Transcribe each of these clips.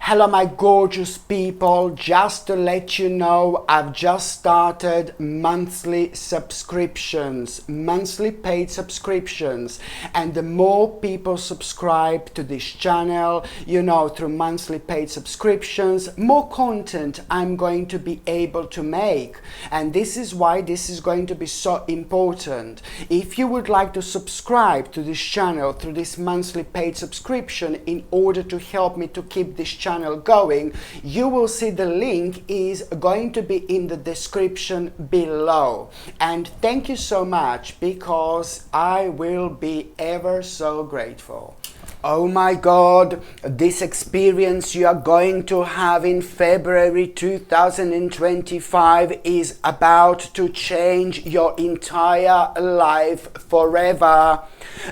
Hello my gorgeous people, just to let you know, I've just started monthly subscriptions, monthly paid subscriptions, and the more people subscribe to this channel, through monthly paid subscriptions, more content I'm going to be able to make. And this is why this is going to be so important. If you would like to subscribe to this channel through this monthly paid subscription in order to help me to keep this channel going, you will see the link is going to be in the description below. And thank you so much, because I will be ever so grateful. Oh my God, this experience you are going to have in February 2025 is about to change your entire life forever.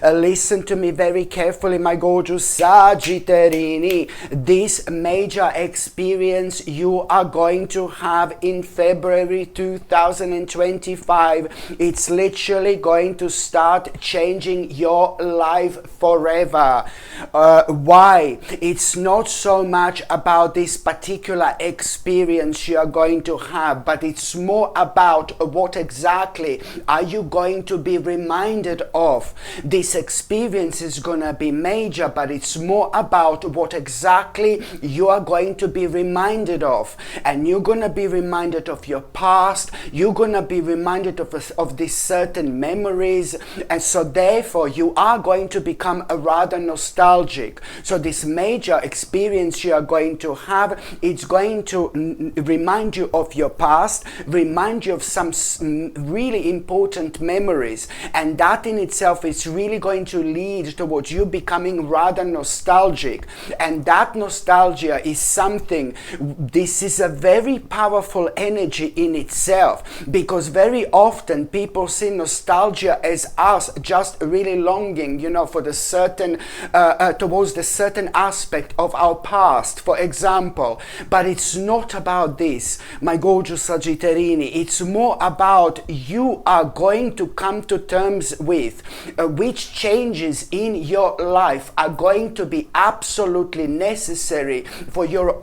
Listen to me very carefully, my gorgeous Sagittarini. This major experience you are going to have in February 2025, it's literally going to start changing your life forever. Why? It's not so much about this particular experience you are going to have, but it's more about what exactly are you going to be reminded of. This experience is going to be major, but it's more about what exactly you are going to be reminded of. And you're going to be reminded of your past, you're going to be reminded of these certain memories, and so therefore you are going to become a rather nostalgic. So this major experience you are going to have, it's going to remind you of your past, remind you of some really important memories, and that in itself is really going to lead towards you becoming rather nostalgic. And that nostalgia is something, this is a very powerful energy in itself, because very often people see nostalgia as us just really longing, for the certain towards the certain aspect of our past, for example. But it's not about this, my gorgeous Sagittarini. It's more about you are going to come to terms with which changes in your life are going to be absolutely necessary for your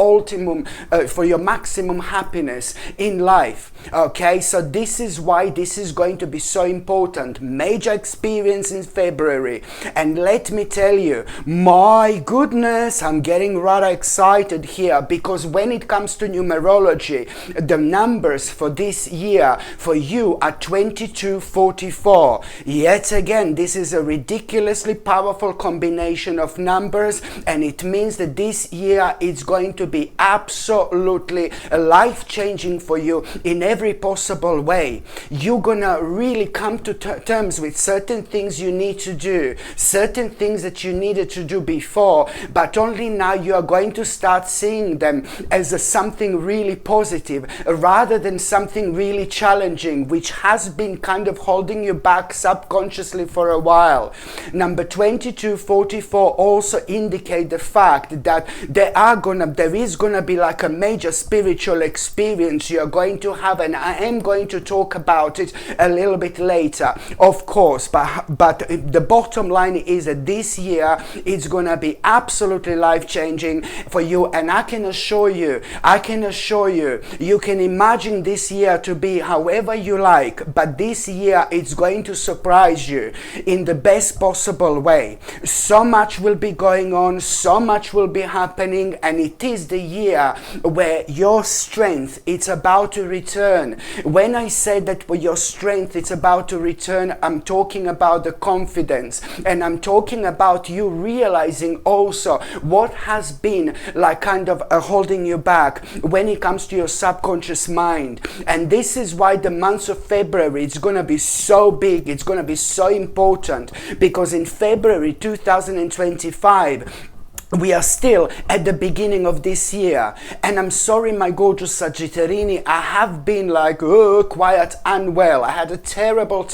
for your maximum happiness in life. Okay, so this is why this is going to be so important. Major experience in February, and let me tell you, my goodness, I'm getting rather excited here, because when it comes to numerology, the numbers for this year for you are 2244. Yet again, this is a ridiculously powerful combination of numbers, and it means that this year is going to be absolutely life-changing for you in every possible way. You're gonna really come to terms with certain things you need to do, certain things that you needed to do before, but only now you are going to start seeing them as something really positive rather than something really challenging, which has been kind of holding you back subconsciously for a while. Number 2244 also indicate the fact that there is gonna be like a major spiritual experience you are going to have, and I am going to talk about it a little bit later, of course, but the bottom line is that this year it's gonna be absolutely life-changing for you. And I can assure you, you can imagine this year to be however you like, but this year it's going to surprise you in the best possible way. So much will be going on, so much will be happening, and it is the year where your strength, it's about to return. When I say that your strength, it's about to return, I'm talking about the confidence, and I'm talking about you realizing also what has been like kind of holding you back when it comes to your subconscious mind. And this is why the month of February, it's going to be so big, it's going to be so important, because in February 2025, we are still at the beginning of this year. And I'm sorry, my gorgeous Sagittarini, I have been like quite unwell. I had a terrible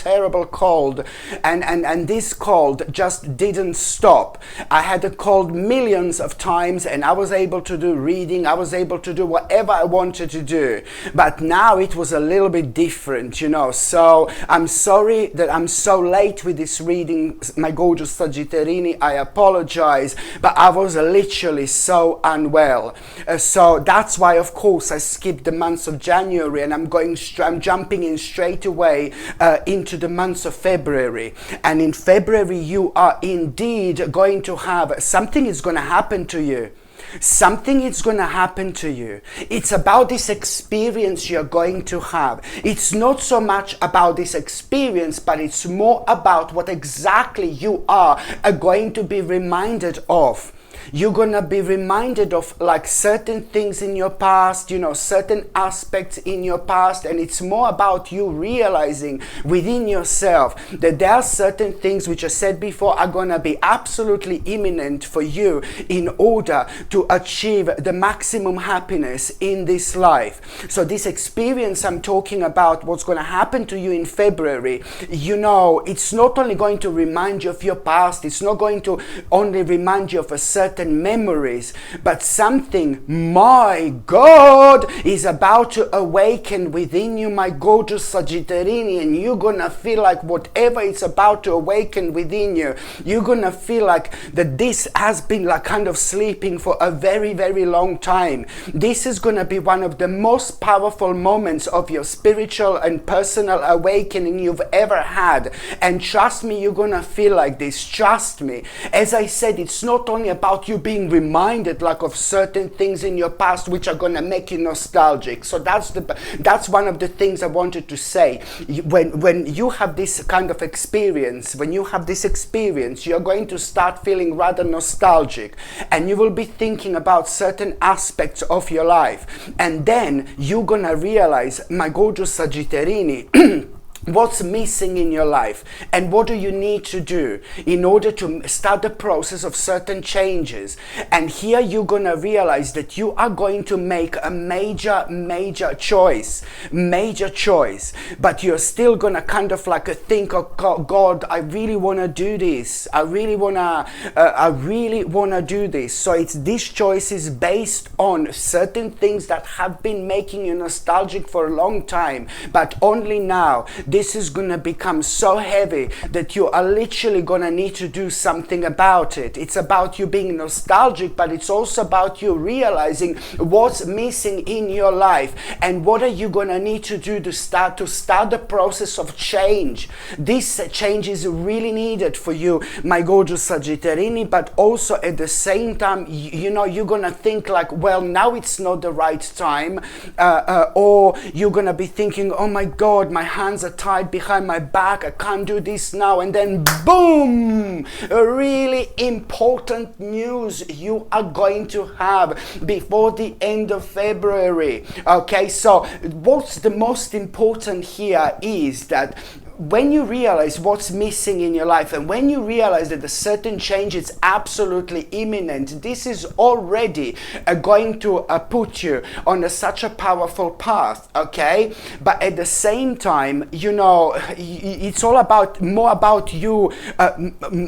cold, and this cold just didn't stop. I had a cold millions of times, and I was able to do reading, I was able to do whatever I wanted to do, but now it was a little bit different, so I'm sorry that I'm so late with this reading, my gorgeous Sagittarini. I apologize, but I was was literally so unwell. So that's why, of course, I skipped the months of January, and I'm jumping in straight away into the months of February. And in February, you are indeed going to have something is going to happen to you. Something is going to happen to you. It's about this experience you're going to have. It's not so much about this experience, but it's more about what exactly you are going to be reminded of. You're going to be reminded of like certain things in your past, you know, certain aspects in your past, and it's more about you realizing within yourself that there are certain things which I said before are going to be absolutely imminent for you in order to achieve the maximum happiness in this life. So this experience I'm talking about, what's going to happen to you in February, you know, it's not only going to remind you of your past, it's not going to only remind you of a certain memories, but something, my God, is about to awaken within you, my gorgeous Sagittarius, and you're gonna feel like whatever is about to awaken within you, you're gonna feel like that this has been like kind of sleeping for a very, very long time. This is gonna be one of the most powerful moments of your spiritual and personal awakening you've ever had. And trust me, you're gonna feel like this. Trust me. As I said, it's not only about you being reminded like of certain things in your past which are going to make you nostalgic. So that's one of the things I wanted to say. When you have this kind of experience, you're going to start feeling rather nostalgic, and you will be thinking about certain aspects of your life, and then you're going to realize, my gorgeous Sagittarini, what's missing in your life and what do you need to do in order to start the process of certain changes. And here you're gonna realize that you are going to make a major choice, but you're still gonna kind of like think, oh God, I really want to do this, I really want to do this. So it's these choices based on certain things that have been making you nostalgic for a long time, but only now this is going to become so heavy that you are literally going to need to do something about it. It's about you being nostalgic, but it's also about you realizing what's missing in your life and what are you going to need to do to start the process of change. This change is really needed for you, my gorgeous Sagittarini, but also at the same time, you know, you're going to think like, well, now it's not the right time, or you're going to be thinking, oh my God, my hands are tied behind my back, I can't do this now, and then boom, a really important news you are going to have before the end of February. Okay, so what's the most important here is that when you realize what's missing in your life, and when you realize that a certain change is absolutely imminent, this is already going to put you on such a powerful path, okay? But at the same time, you know, it's all about more about you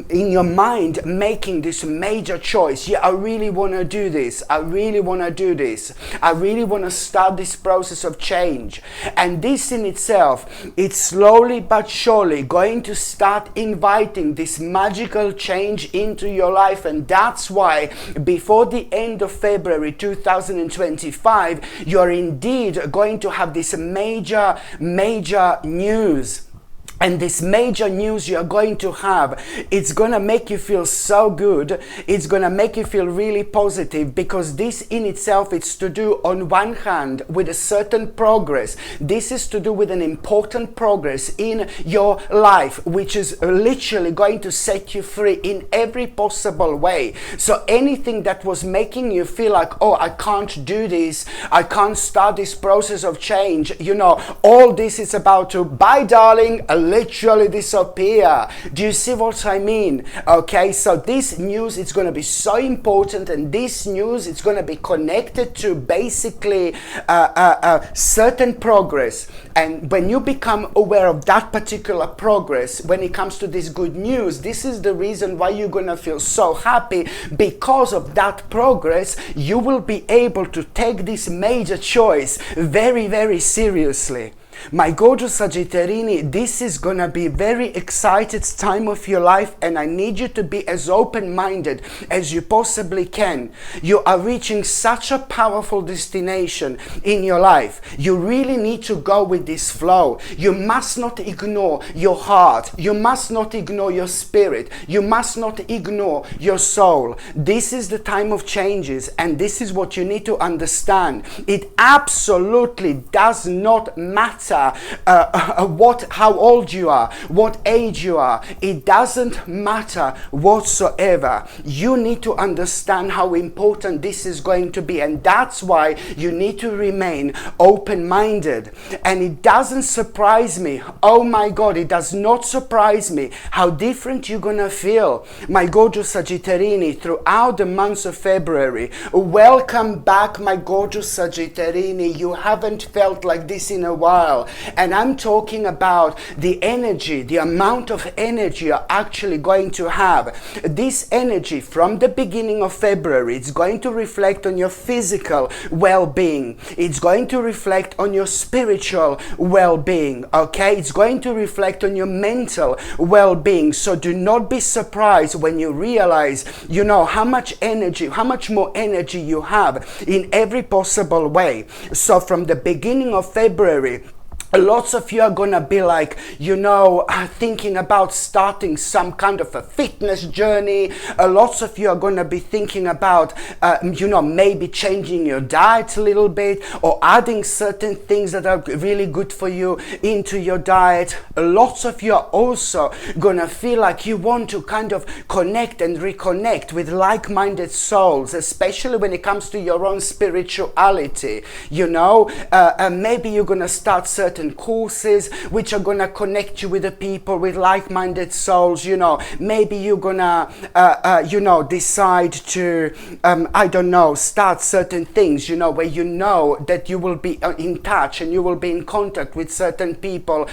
in your mind making this major choice. Yeah, I really want to do this. I really want to do this. I really want to start this process of change. And this in itself, it's slowly but surely going to start inviting this magical change into your life. And that's why before the end of February 2025, you're indeed going to have this major news. And this major news you're going to have, it's going to make you feel so good. It's going to make you feel really positive, because this in itself, it's to do on one hand with a certain progress. This is to do with an important progress in your life, which is literally going to set you free in every possible way. So anything that was making you feel like, oh, I can't do this, I can't start this process of change, you know, all this is about to, bye darling, literally disappear. Do you see what I mean? Okay, so this news is going to be so important, and this news is going to be connected to basically certain progress. And when you become aware of that particular progress, when it comes to this good news, this is the reason why you're going to feel so happy. Because of that progress, you will be able to take this major choice very, very seriously. My gorgeous Sagittarini, this is gonna be very excited time of your life, and I need you to be as open-minded as you possibly can. You are reaching such a powerful destination in your life. You really need to go with this flow. You must not ignore your heart. You must not ignore your spirit. You must not ignore your soul. This is the time of changes, and this is what you need to understand. It absolutely does not matter how old you are, what age you are. It doesn't matter whatsoever. You need to understand how important this is going to be, and that's why you need to remain open-minded. And it doesn't surprise me, oh my God, it does not surprise me how different you're gonna feel, my gorgeous Sagittarini, throughout the months of February. Welcome back, my gorgeous Sagittarini. You haven't felt like this in a while. And I'm talking about the energy, the amount of energy you're actually going to have. This energy from the beginning of February, it's going to reflect on your physical well-being. It's going to reflect on your spiritual well-being, okay? It's going to reflect on your mental well-being. So do not be surprised when you realize, you know, how much energy, how much more energy you have in every possible way. So from the beginning of February, lots of you are gonna be like, you know, thinking about starting some kind of a fitness journey. Lots of you are gonna be thinking about, you know, maybe changing your diet a little bit, or adding certain things that are really good for you into your diet. Lots of you are also gonna feel like you want to kind of connect and reconnect with like-minded souls, especially when it comes to your own spirituality. You know, maybe you're gonna start certain courses which are gonna connect you with the people, with like-minded souls. You know, maybe you're gonna you know, decide to I don't know, start certain things, you know, where you know that you will be in touch and you will be in contact with certain people,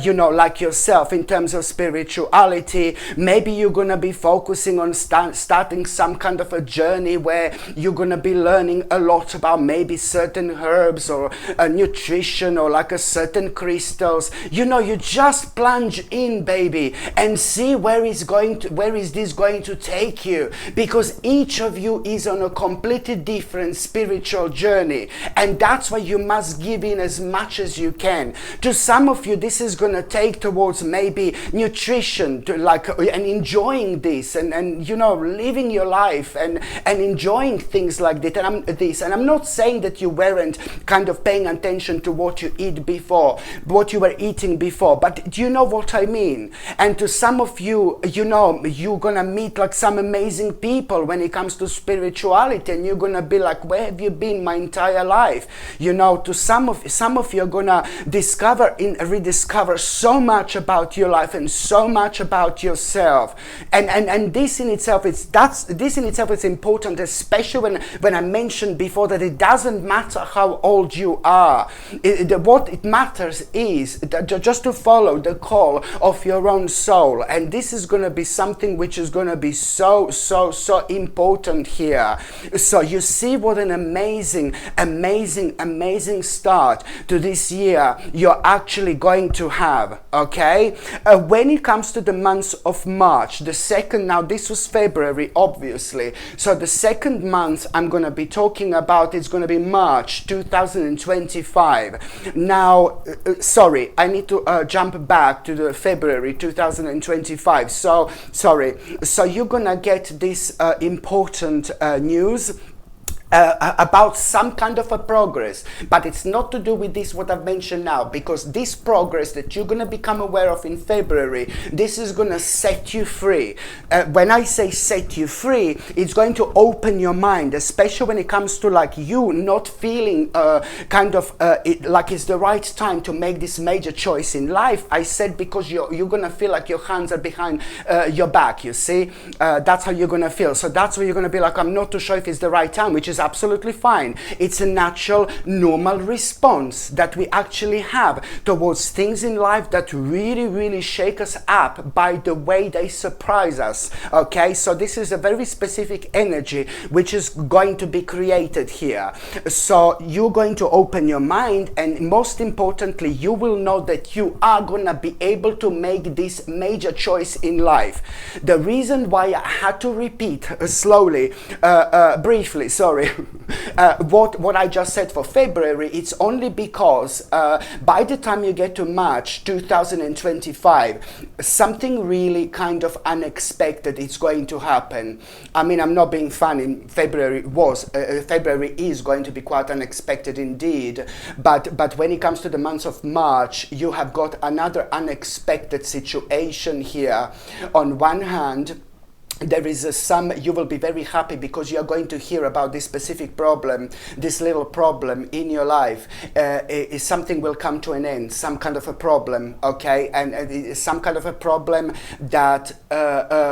you know, like yourself in terms of spirituality. Maybe you're gonna be focusing on starting some kind of a journey where you're gonna be learning a lot about maybe certain herbs or nutrition, or like a certain crystals. You know, you just plunge in, baby, and see where is this going to take you, because each of you is on a completely different spiritual journey, and that's why you must give in as much as you can. To some of you, this is going to take towards maybe nutrition, to like, and enjoying this, and you know, living your life and enjoying things like that. And I'm not saying that you weren't kind of paying attention to what you eat before, what you were eating before, but do you know what I mean? And to some of you, you know, you're gonna meet like some amazing people when it comes to spirituality, and you're gonna be like, where have you been my entire life? You know, to some of you are gonna rediscover so much about your life and so much about yourself, and this in itself is important, especially when I mentioned before that it doesn't matter how old you are. What it matters is just to follow the call of your own soul, and this is going to be something which is going to be so important here. So you see what an amazing start to this year you're actually going to have, okay? When it comes to the months of March, the second, now this was February obviously, so the second month I'm going to be talking about is going to be March 2025. Now, sorry, I need to jump back to the February 2025. So, sorry. So you're gonna get this important news about some kind of a progress, but it's not to do with this what I've mentioned now, because this progress that you're going to become aware of in February, this is going to set you free. When I say set you free, it's going to open your mind, especially when it comes to like you not feeling like it's the right time to make this major choice in life. I said because you're going to feel like your hands are behind your back, you see. That's how you're going to feel. So that's where you're going to be like, I'm not too sure if it's the right time, which is absolutely fine. It's a natural, normal response that we actually have towards things in life that really, really shake us up by the way they surprise us. Okay, so this is a very specific energy which is going to be created here. So you're going to open your mind, and most importantly, you will know that you are going to be able to make this major choice in life. The reason why I had to repeat slowly, briefly, sorry, what I just said for February, it's only because by the time you get to March 2025, something really kind of unexpected is going to happen. I mean, I'm not being funny. February is going to be quite unexpected indeed, but when it comes to the month of March, you have got another unexpected situation here. On one hand, there is you will be very happy because you are going to hear about this specific problem, this little problem in your life. Something will come to an end, some kind of a problem, okay? And some kind of a problem that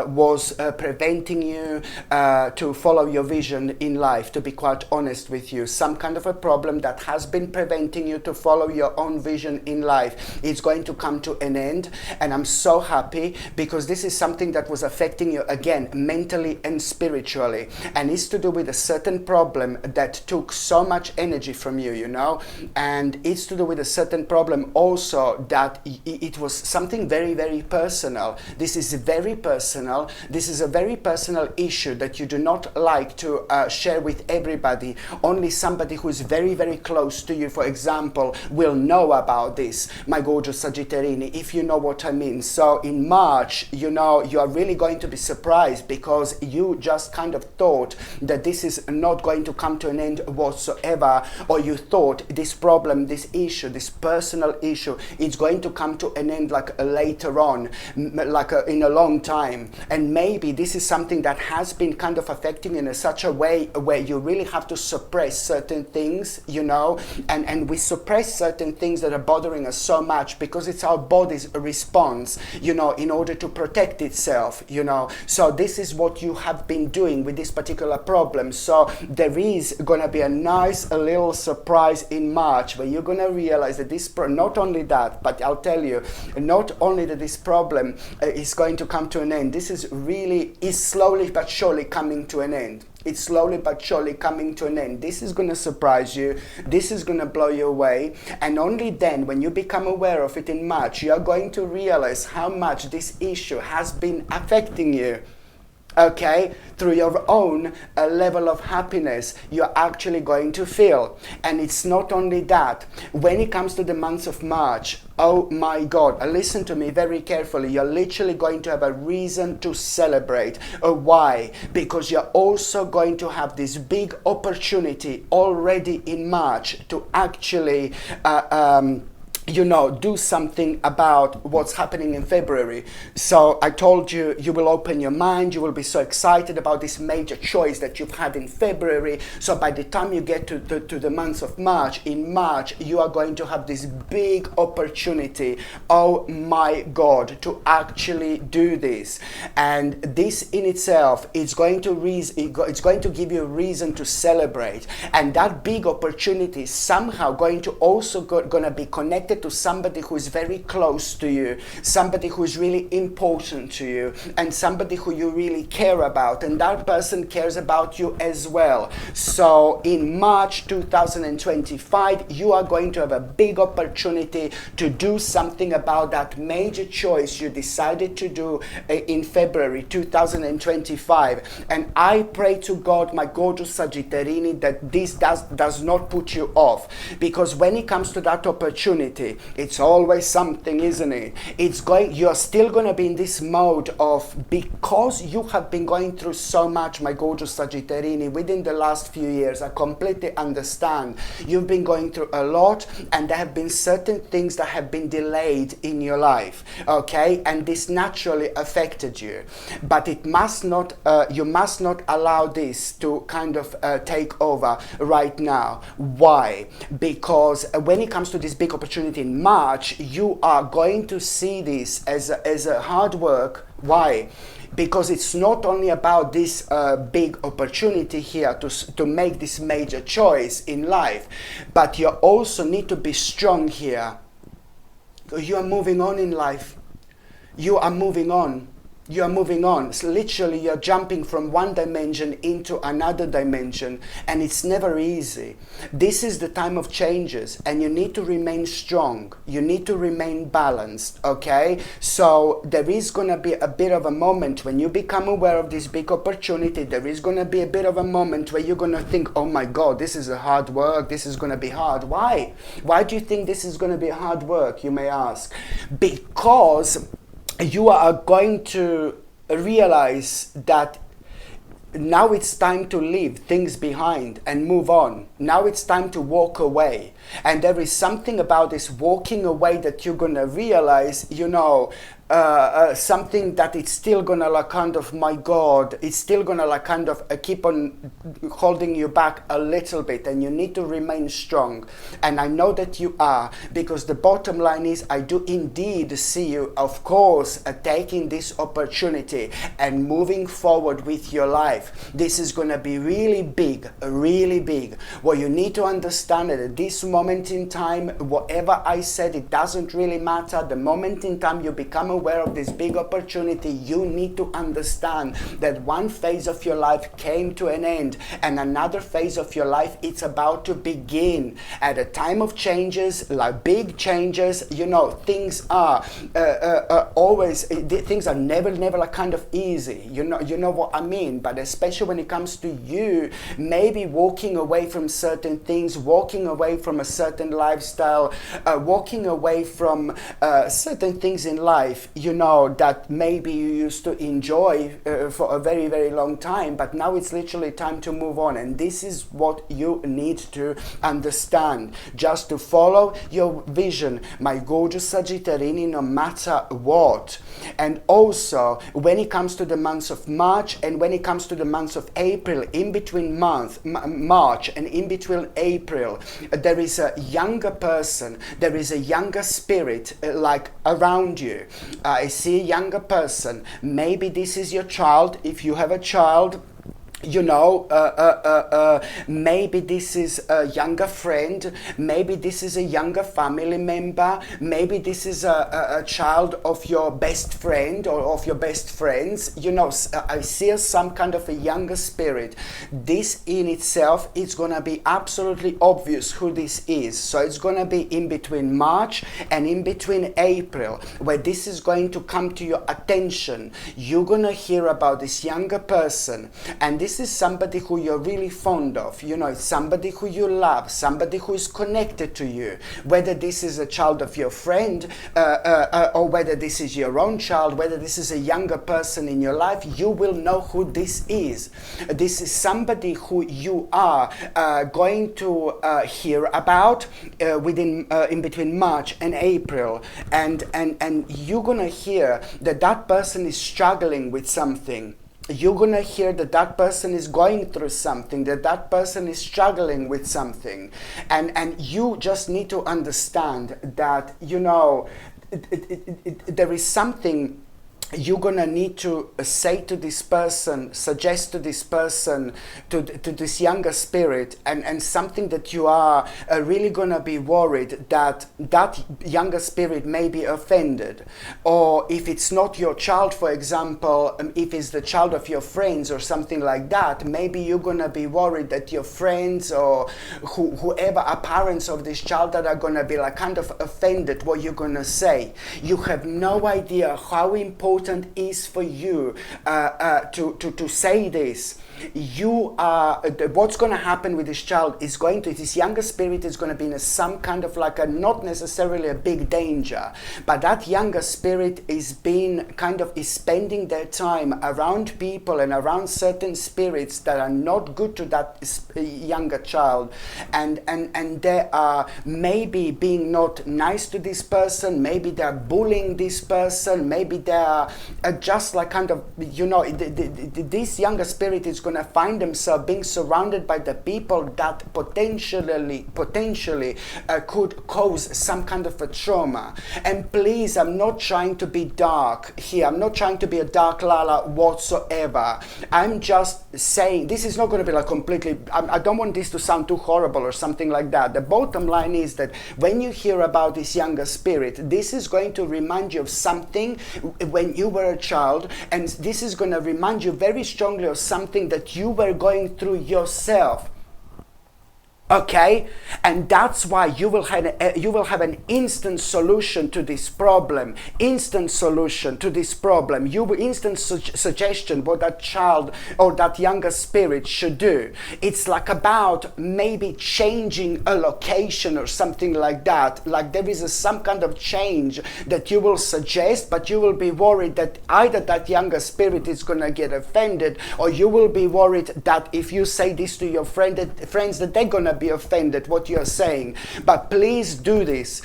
was preventing you to follow your vision in life, to be quite honest with you. Some kind of a problem that has been preventing you to follow your own vision in life. It's going to come to an end, and I'm so happy because this is something that was affecting you again, mentally and spiritually, and it's to do with a certain problem that took so much energy from you, you know, and it's to do with a certain problem also that it was something very, very personal. This is very personal. This is a very personal issue that you do not like to share with everybody. Only somebody who is very, very close to you, for example, will know about this, my gorgeous Sagittarini, if you know what I mean. So in March, you know, you are really going to be surprised because you just kind of thought that this is not going to come to an end whatsoever, or you thought this problem, this issue, this personal issue, is going to come to an end like later on, like in a long time. And maybe this is something that has been kind of affecting in such a way where you really have to suppress certain things, you know, and we suppress certain things that are bothering us so much because it's our body's response, you know, in order to protect itself, you know. So this is what you have been doing with this particular problem. So there is going to be a nice little surprise in March where you're going to realize that this not only that, but I'll tell you, not only that this problem is going to come to an end, this is slowly but surely coming to an end. It's slowly but surely coming to an end. This is going to surprise you. This is going to blow you away. And only then, when you become aware of it in March, you are going to realize how much this issue has been affecting you. Okay, through your own level of happiness you're actually going to feel. And it's not only that, when it comes to the month of March, oh my God, listen to me very carefully, you're literally going to have a reason to celebrate. Why? Because you're also going to have this big opportunity already in March to actually you know, do something about what's happening in February. So I told you, you will open your mind, you will be so excited about this major choice that you've had in February. So by the time you get to the month of March, in March, you are going to have this big opportunity, oh my God, to actually do this. And this in itself, it's going to give you a reason to celebrate. And that big opportunity is somehow going to also going to be connected to somebody who is very close to you, somebody who is really important to you, and somebody who you really care about, and that person cares about you as well. So in March 2025, you are going to have a big opportunity to do something about that major choice you decided to do in February 2025. And I pray to God, my gorgeous Sagittarini, that this does not put you off, because when it comes to that opportunity, it's always something, isn't it? You're still going to be in this mode of, because you have been going through so much, my gorgeous Sagittarini, within the last few years. I completely understand. You've been going through a lot, and there have been certain things that have been delayed in your life, okay? And this naturally affected you. But it must not, you must not allow this to kind of take over right now. Why? Because when it comes to this big opportunity in March, you are going to see this as a hard work. Why? because it's not only about this big opportunity here to make this major choice in life, but you also need to be strong here. You are moving on in life. You are moving on. You are moving on. So literally, you're jumping from one dimension into another dimension, and it's never easy. This is the time of changes, and you need to remain strong. You need to remain balanced, okay? So there is going to be a bit of a moment when you become aware of this big opportunity. There is going to be a bit of a moment where you're going to think, oh my God, this is a hard work. This is going to be hard. Why? Why do you think this is going to be hard work, you may ask? Because you are going to realize that now it's time to leave things behind and move on. Now it's time to walk away. And there is something about this walking away that you're going to realize, something that it's still going to like kind of, my God, it's still going to like kind of keep on holding you back a little bit, and you need to remain strong. And I know that you are, because the bottom line is I do indeed see you, of course, taking this opportunity and moving forward with your life. This is going to be really big, really big. What you need to understand is at this moment in time, whatever I said, it doesn't really matter. The moment in time you become aware of this big opportunity, you need to understand that one phase of your life came to an end and another phase of your life it's about to begin. At a time of changes, like big changes, things are always, things are never like kind of easy. You know what I mean? But especially when it comes to you, maybe walking away from certain things, walking away from a certain lifestyle, walking away from certain things in life, that maybe you used to enjoy for a very, very long time, but now it's literally time to move on. And this is what you need to understand. Just to follow your vision, my gorgeous Sagittarini, no matter what. And also, when it comes to the months of March and when it comes to the months of April, in between March and in between April, there is a younger person, there is a younger spirit like around you. I see a younger person. Maybe this is your child. If you have a child, maybe this is a younger friend, maybe this is a younger family member, maybe this is a child of your best friend or of your best friends. I see some kind of a younger spirit. This in itself is going to be absolutely obvious who this is. So it's going to be in between March and in between April, where this is going to come to your attention. You're going to hear about this younger person, and this is somebody who you're really fond of. It's somebody who you love, somebody who is connected to you. Whether this is a child of your friend or whether this is your own child, whether this is a younger person in your life, you will know who this is. This is somebody who you are going to hear about in between March and April, and you're gonna hear that person is struggling with something. You're going to hear that person is going through something, that person is struggling with something. And you just need to understand that, there is something you're going to need to say to this person, suggest to this person, to this younger spirit, and something that you are really going to be worried that younger spirit may be offended. Or if it's not your child, for example, if it's the child of your friends or something like that, maybe you're going to be worried that your friends or whoever are parents of this child that are going to be like kind of offended what you're going to say. You have no idea how important is for you to say this. You are what's going to happen with this child is this younger spirit is going to be in some kind of like not necessarily a big danger, but that younger spirit is spending their time around people and around certain spirits that are not good to that younger child, and they are maybe being not nice to this person, maybe they're bullying this person, maybe they are just like kind of this younger spirit is going going to find themselves being surrounded by the people that potentially could cause some kind of a trauma. And please, I'm not trying to be dark here. I'm not trying to be a dark Lala whatsoever. I'm just saying, this is not going to be like completely, I don't want this to sound too horrible or something like that. The bottom line is that when you hear about this younger spirit, this is going to remind you of something when you were a child, and this is going to remind you very strongly of something that you were going through yourself. Okay, and that's why you will have an instant solution to this problem. Instant solution to this problem. Instant suggestion what that child or that younger spirit should do. It's like about maybe changing a location or something like that. Like there is some kind of change that you will suggest, but you will be worried that either that younger spirit is going to get offended, or you will be worried that if you say this to your friends that they're going to be offended what you're saying. But please do this.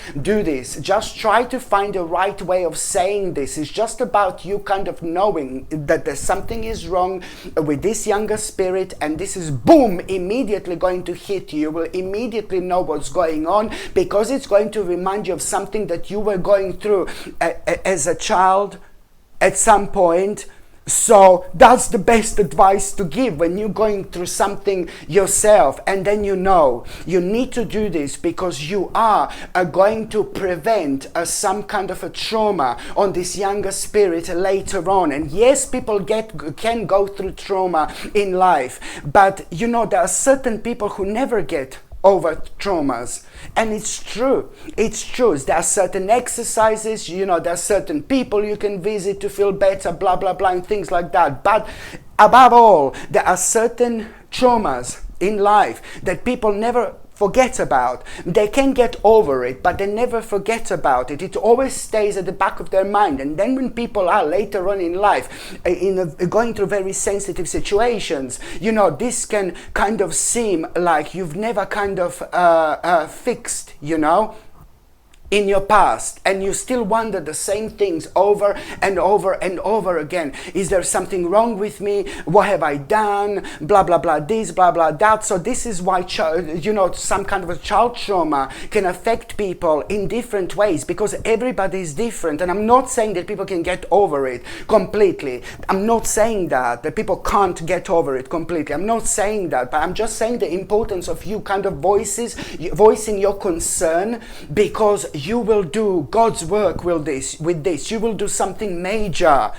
Just try to find the right way of saying this. It's just about you kind of knowing that there's something is wrong with this younger spirit, and this is boom, immediately going to hit you. You will immediately know what's going on, because it's going to remind you of something that you were going through as a child at some point. So that's the best advice to give when you're going through something yourself. And then you know you need to do this because you are going to prevent some kind of a trauma on this younger spirit later on. And yes, people can go through trauma in life, but you know, there are certain people who never get over traumas. And it's true. There are certain exercises, you know, there are certain people you can visit to feel better, blah, blah, blah, and things like that. But above all, there are certain traumas in life that people never forget about. They can get over it, but they never forget about it. It always stays at the back of their mind. And then when people are later on in life going through very sensitive situations, you know, this can kind of seem like you've never kind of fixed, you know, in your past, and you still wonder the same things over and over and over again. Is there something wrong with me? What have I done? Blah blah blah this, blah blah that. So this is why you know, some kind of a child trauma can affect people in different ways, because everybody is different. And I'm not saying that people can get over it completely. I'm not saying that people can't get over it completely. I'm not saying that, but I'm just saying the importance of you kind of voicing your concern, because you will do God's work with this. You will do something major.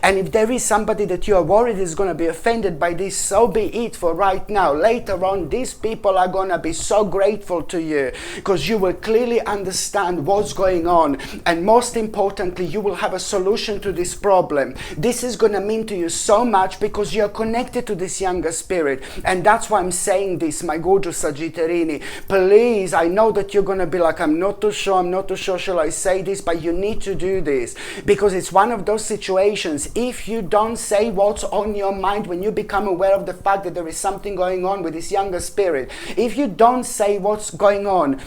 And if there is somebody that you are worried is going to be offended by this, so be it for right now. Later on, these people are going to be so grateful to you, because you will clearly understand what's going on. And most importantly, you will have a solution to this problem. This is going to mean to you so much, because you're connected to this younger spirit. And that's why I'm saying this, my gorgeous Sagittarini. Please, I know that you're going to be like, I'm not too sure, shall I say this? But you need to do this, because it's one of those situations. If you don't say what's on your mind when you become aware of the fact that there is something going on with this younger spirit, if you don't say what's going on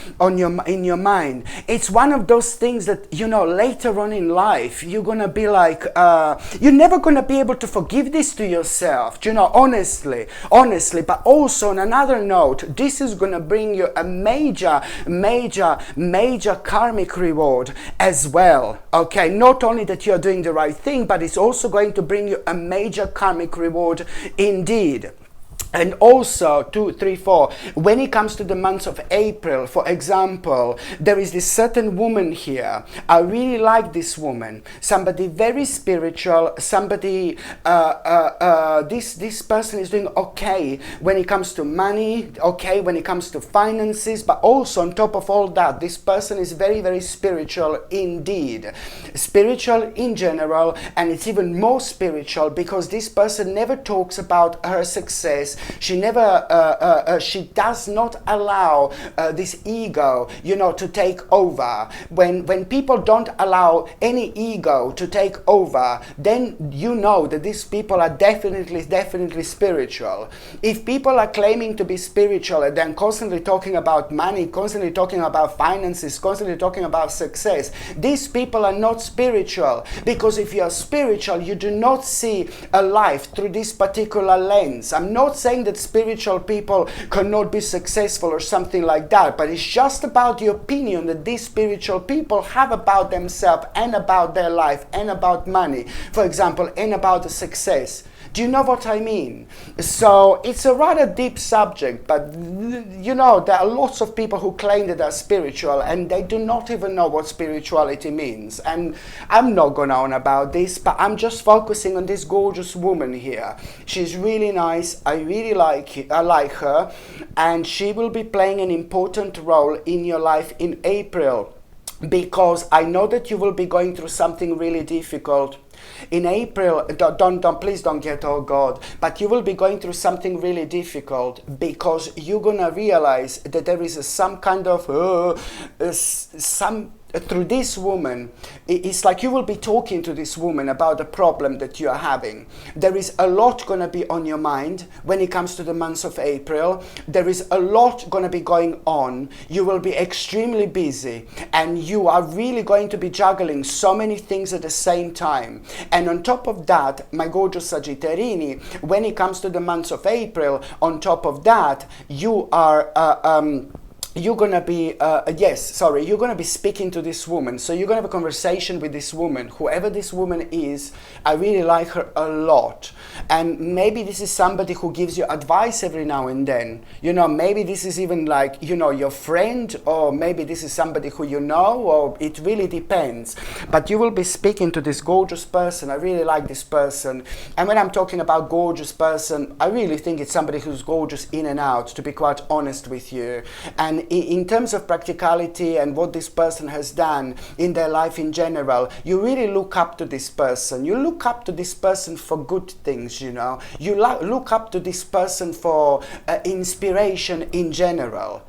in your mind, it's one of those things that, you know, later on in life, you're going to be like, you're never going to be able to forgive this to yourself, you know, honestly. But also on another note, this is going to bring you a major karmic reward as well. Okay, not only that you're doing the right thing, but it's also going to bring you a major karmic reward indeed. And also 2, 3, 4, when it comes to the month of April, for example, there is this certain woman here. I really like this woman. Somebody very spiritual, somebody, this person is doing okay when it comes to money, okay when it comes to finances, but also on top of all that, this person is very, very spiritual indeed. Spiritual in general, and it's even more spiritual because this person never talks about her success. She never, she does not allow this ego, to take over. When people don't allow any ego to take over, then you know that these people are definitely spiritual. If people are claiming to be spiritual and then constantly talking about money, constantly talking about finances, constantly talking about success, these people are not spiritual. Because if you are spiritual, you do not see a life through this particular lens. I'm not saying that spiritual people cannot be successful or something like that, but it's just about the opinion that these spiritual people have about themselves and about their life and about money, for example, and about the success. Do you know what I mean? So it's a rather deep subject, but there are lots of people who claim that they're spiritual and they do not even know what spirituality means. And I'm not going on about this, but I'm just focusing on this gorgeous woman here. She's really nice. I really like her, and she will be playing an important role in your life in April, because I know that you will be going through something really difficult. In April, please don't get, oh God, but you will be going through something really difficult, because you're gonna realize that there is some kind of through this woman. It's like you will be talking to this woman about the problem that you are having. There is a lot going to be on your mind when it comes to the months of April. There is a lot going to be going on. You will be extremely busy, and you are really going to be juggling so many things at the same time. And on top of that, my gorgeous Sagittarini, when it comes to the months of April, on top of that, you are you're gonna be you're gonna be speaking to this woman. So you're gonna have a conversation with this woman, whoever this woman is. I really like her a lot, and maybe this is somebody who gives you advice every now and then. Maybe this is even like your friend, or maybe this is somebody who or it really depends. But you will be speaking to this gorgeous person. I really like this person, and when I'm talking about gorgeous person, I really think it's somebody who's gorgeous in and out, to be quite honest with you. And in terms of practicality and what this person has done in their life in general, you really look up to this person. You look up to this person for good things, You look up to this person for inspiration in general,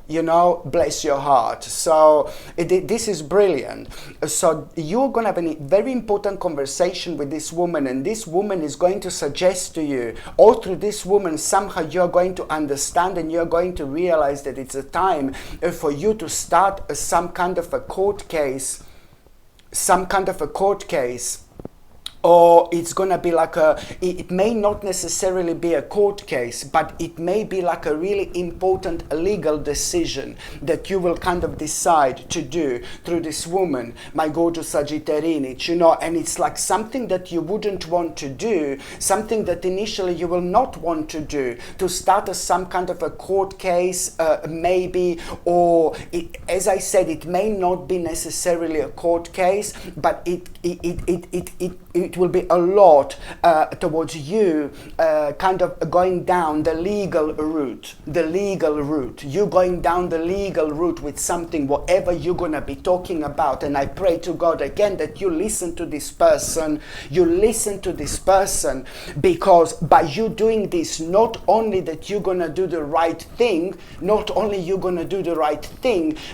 Bless your heart. So this is brilliant. So you're going to have a very important conversation with this woman, and this woman is going to suggest to you, or through this woman, somehow you're going to understand and you're going to realize that it's a time for you to start some kind of a court case, or it's gonna be like it may not necessarily be a court case, but it may be like a really important legal decision that you will kind of decide to do through this woman, my gorgeous Sagittarini, and it's like something that you wouldn't want to do, something that initially you will not want to do, to start some kind of a court case, maybe, or as I said, it may not be necessarily a court case, but it will be a lot towards you kind of going down the legal route. You're going down the legal route with something, whatever you're going to be talking about. And I pray to God again that you listen to this person. Because by you doing this, not only that you're going to do the right thing,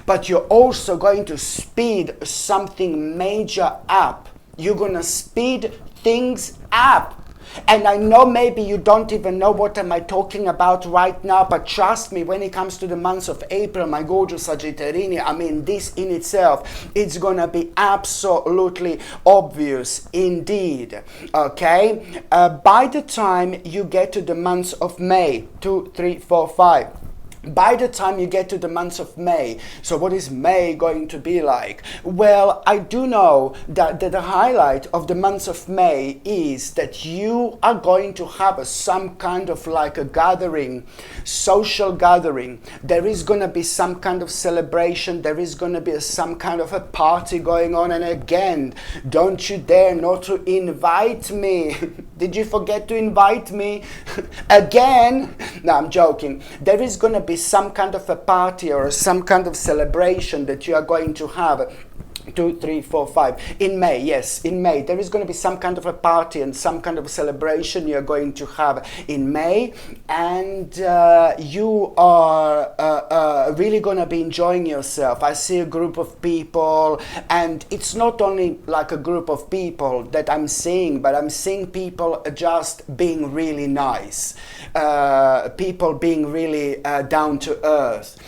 but you're also going to speed something major up. You're going to speed things up. And I know maybe you don't even know what am I talking about right now, but trust me, when it comes to the months of April, my gorgeous Sagittarini, I mean, this in itself, it's going to be absolutely obvious indeed. Okay? By the time you get to the months of May, 2, 3, 4, 5, by the time you get to the months of May, so what is May going to be like? Well, I do know that the highlight of the months of May is that you are going to have some kind of like a gathering, social gathering. There is going to be some kind of celebration. There is going to be some kind of a party going on. And again, don't you dare not to invite me. Did you forget to invite me? Again? No, I'm joking. There is going to be some kind of a party or some kind of celebration that you are going to have 2, 3, 4, 5. In May, yes, in May, there is going to be some kind of a party and some kind of a celebration you're going to have in May, and you are really going to be enjoying yourself. I see a group of people, and it's not only like a group of people that I'm seeing, but I'm seeing people just being really nice, people being really down to earth,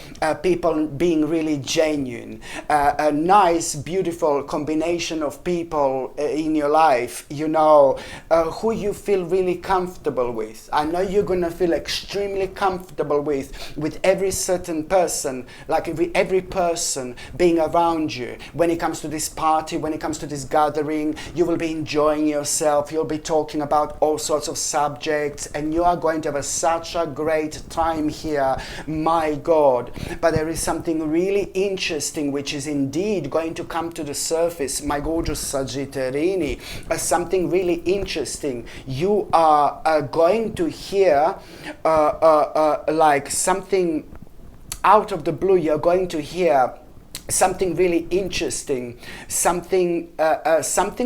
people being really genuine, a nice, beautiful combination of people in your life, you know, who you feel really comfortable with. I know you're gonna feel extremely comfortable with every certain person, like every person being around you. When it comes to this party, when it comes to this gathering, you will be enjoying yourself, you'll be talking about all sorts of subjects, and you are going to have such a great time here, my God. But there is something really interesting which is indeed going to come to the surface, my gorgeous Sagittarini. Something really interesting. You are going to hear like something out of the blue. You're going to hear something really interesting, something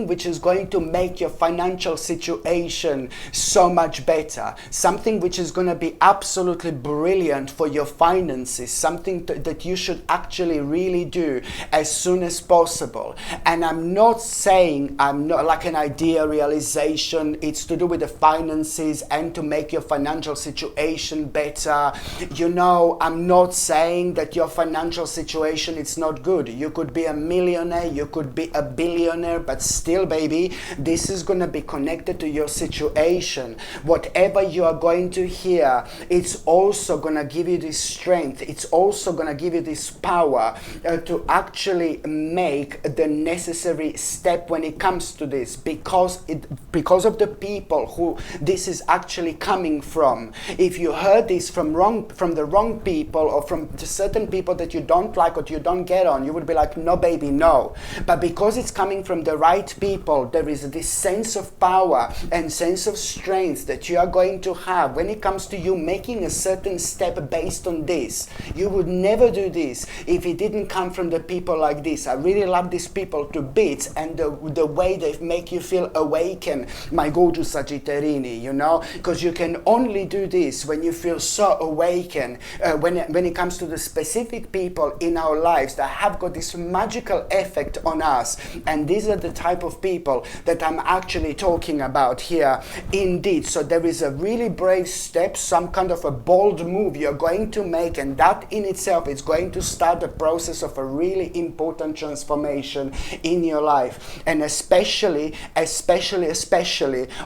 which is going to make your financial situation so much better, something which is going to be absolutely brilliant for your finances, something that you should actually really do as soon as possible. And I'm not saying, I'm not like an idea realization, it's to do with the finances and to make your financial situation better. You know, I'm not saying that your financial situation is not good. You could be a millionaire, you could be a billionaire, but still, baby, this is going to be connected to your situation. Whatever you are going to hear, it's also going to give you this strength. It's also going to give you this power to actually make the necessary step when it comes to this, because of the people who this is actually coming from. If you heard this from the wrong people, or from certain people that you don't like or you don't get on, you would be like, no baby, no. But because it's coming from the right people, there is this sense of power and sense of strength that you are going to have when it comes to you making a certain step based on this. You would never do this if it didn't come from the people like this. I really love these people to bits, and the way they make you feel awakened, my gorgeous Sagittarini, you know, because you can only do this when you feel so awakened, when it comes to the specific people in our lives that have got this magical effect on us. And these are the type of people that I'm actually talking about here indeed. So there is a really brave step, some kind of a bold move you're going to make, and that in itself is going to start the process of a really important transformation in your life, and especially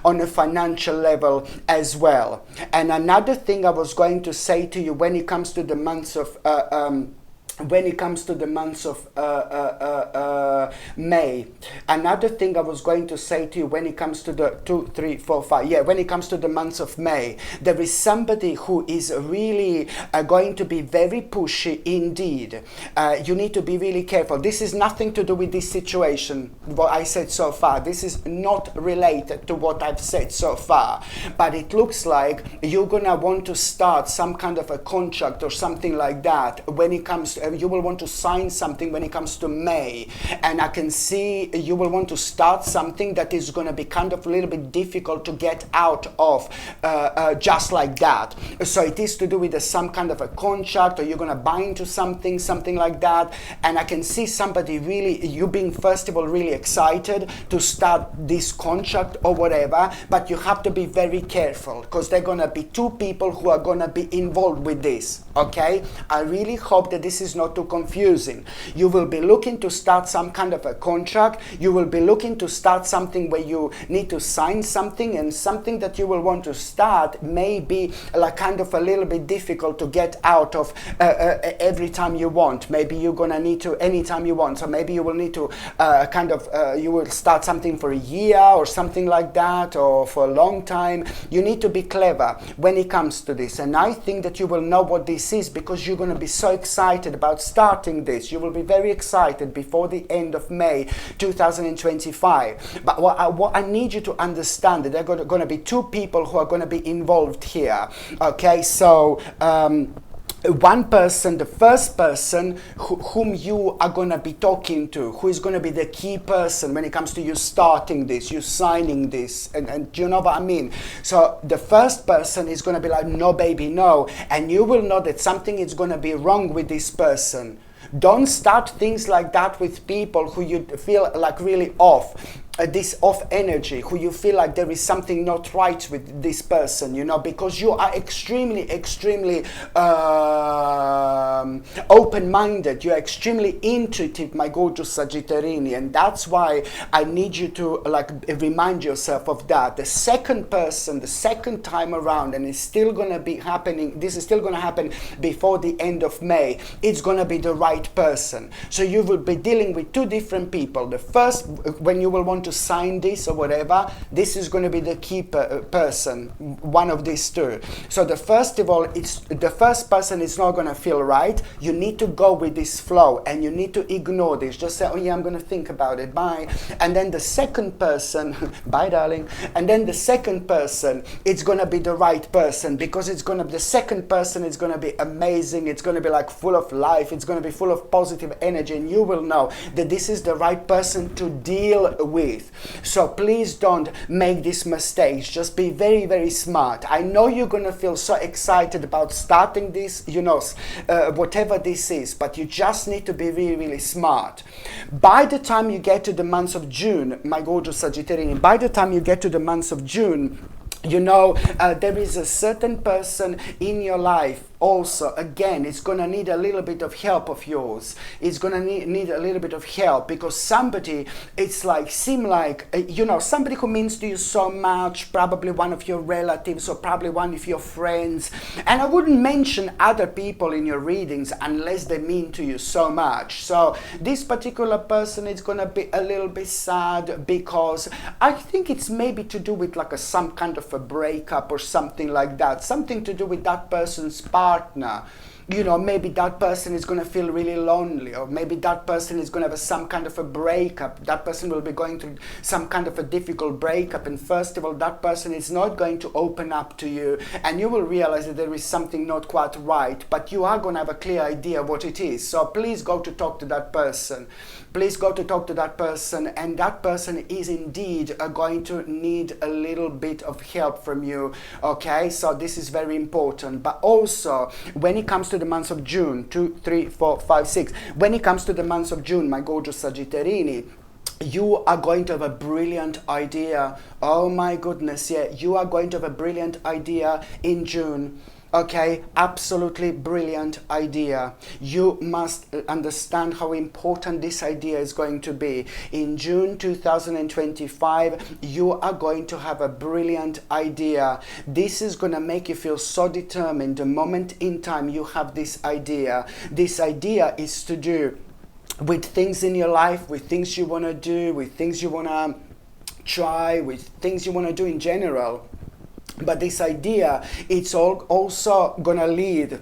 on a financial level as well. And another thing I was going to say to you when it comes to the months of May, another thing I was going to say to you when it comes to the 2, 3, 4, 5, yeah, when it comes to the months of May, there is somebody who is really going to be very pushy indeed. You need to be really careful. This is nothing to do with this situation, what I said so far. This is not related to what I've said so far, but it looks like you're gonna want to start some kind of a contract or something like that when it comes to, you will want to sign something when it comes to May, and I can see you will want to start something that is going to be kind of a little bit difficult to get out of just like that. So it is to do with some kind of a contract, or you're going to buy into something like that. And I can see somebody really, you being first of all really excited to start this contract or whatever, but you have to be very careful because there are going to be two people who are going to be involved with this. Okay, I really hope that this is not too confusing. You will be looking to start some kind of a contract. You will be looking to start something where you need to sign something, and something that you will want to start may be like kind of a little bit difficult to get out of every time you want. Maybe you're gonna need to anytime you want. So maybe you will need to you will start something for a year or something like that, or for a long time. You need to be clever when it comes to this, and I think that you will know what this is because you're going to be so excited about starting this. You will be very excited before the end of May 2025. But what I need you to understand that there are going to be two people who are going to be involved here. Okay, so one person, the first person whom you are going to be talking to, who is going to be the key person when it comes to you starting this, you signing this, and do you know what I mean? So the first person is going to be like, no baby, no, and you will know that something is going to be wrong with this person. Don't start things like that with people who you feel like really off. This off energy, who you feel like there is something not right with this person, you know, because you are extremely open-minded, you're extremely intuitive, my gorgeous Sagittarini, and that's why I need you to like remind yourself of that. The second person, the second time around, and it's still gonna be happening, this is still gonna happen before the end of May, it's gonna be the right person. So you will be dealing with two different people. The first, when you will want to sign this or whatever, this is going to be the key person, one of these two. So the first of all, it's the first person is not going to feel right. You need to go with this flow and you need to ignore this. Just say, oh yeah, I'm going to think about it, bye. And then the second person, bye darling, and then the second person, it's going to be the right person, because it's going to, the second person is going to be amazing, it's going to be like full of life, it's going to be full of positive energy, and you will know that this is the right person to deal with. So please don't make these mistakes. Just be very smart. I know you're gonna feel so excited about starting this, you know, whatever this is, but you just need to be really smart. By the time you get to the month of June, my gorgeous Sagittarian, by the time you get to the month of June, you know, there is a certain person in your life also, again, it's going to need a little bit of help of yours. It's going to need a little bit of help, because somebody, it's like, seem like, you know, somebody who means to you so much, probably one of your relatives or probably one of your friends. And I wouldn't mention other people in your readings unless they mean to you so much. So this particular person is going to be a little bit sad, because I think it's maybe to do with like some kind of a breakup or something like that. Something to do with that person's partner. You know, maybe that person is going to feel really lonely, or maybe that person is going to have some kind of a breakup. That person will be going through some kind of a difficult breakup, and first of all, that person is not going to open up to you, and you will realize that there is something not quite right, but you are going to have a clear idea what it is. So please go to talk to that person. Please go to talk to that person, and that person is indeed going to need a little bit of help from you, okay? So this is very important. But also, when it comes to the month of June, 2, 3, 4, 5, 6, when it comes to the month of June, my gorgeous Sagittarini, you are going to have a brilliant idea. Oh my goodness, yeah, you are going to have a brilliant idea in June. Okay, absolutely brilliant idea. You must understand how important this idea is going to be. In June 2025, you are going to have a brilliant idea. This is going to make you feel so determined the moment in time you have this idea. This idea is to do with things in your life, with things you want to do, with things you want to try, with things you want to do in general. But this idea, it's also gonna lead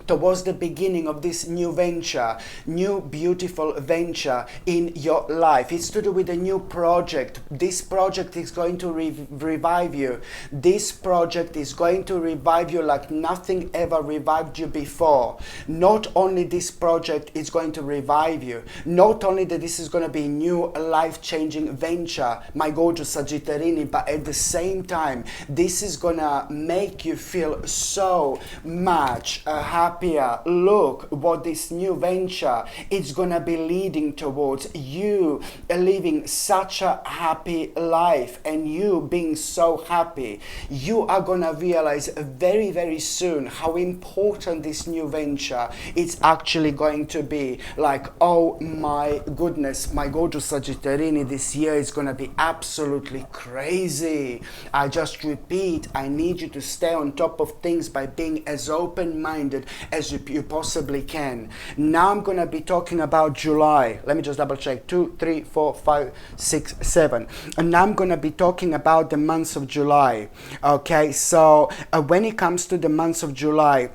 towards the beginning of this new venture, new beautiful venture in your life. It's to do with a new project. This project is going to revive you. This project is going to revive you like nothing ever revived you before. Not only this project is going to revive you, not only that this is going to be a new life-changing venture, my gorgeous Sagittarini, but at the same time, this is going to make you feel so much happier. Look what this new venture is gonna be leading towards. You living such a happy life, and you being so happy, you are gonna realize very soon how important this new venture is actually going to be. Like, oh my goodness, my gorgeous Sagittarini, this year is gonna be absolutely crazy. I just repeat, I need you to stay on top of things by being as open-minded as you possibly can. Now I'm going to be talking about July. Let me just double check. 2, 3, 4, 5, 6, 7. And now I'm going to be talking about the month of July. Okay, so when it comes to the month of July,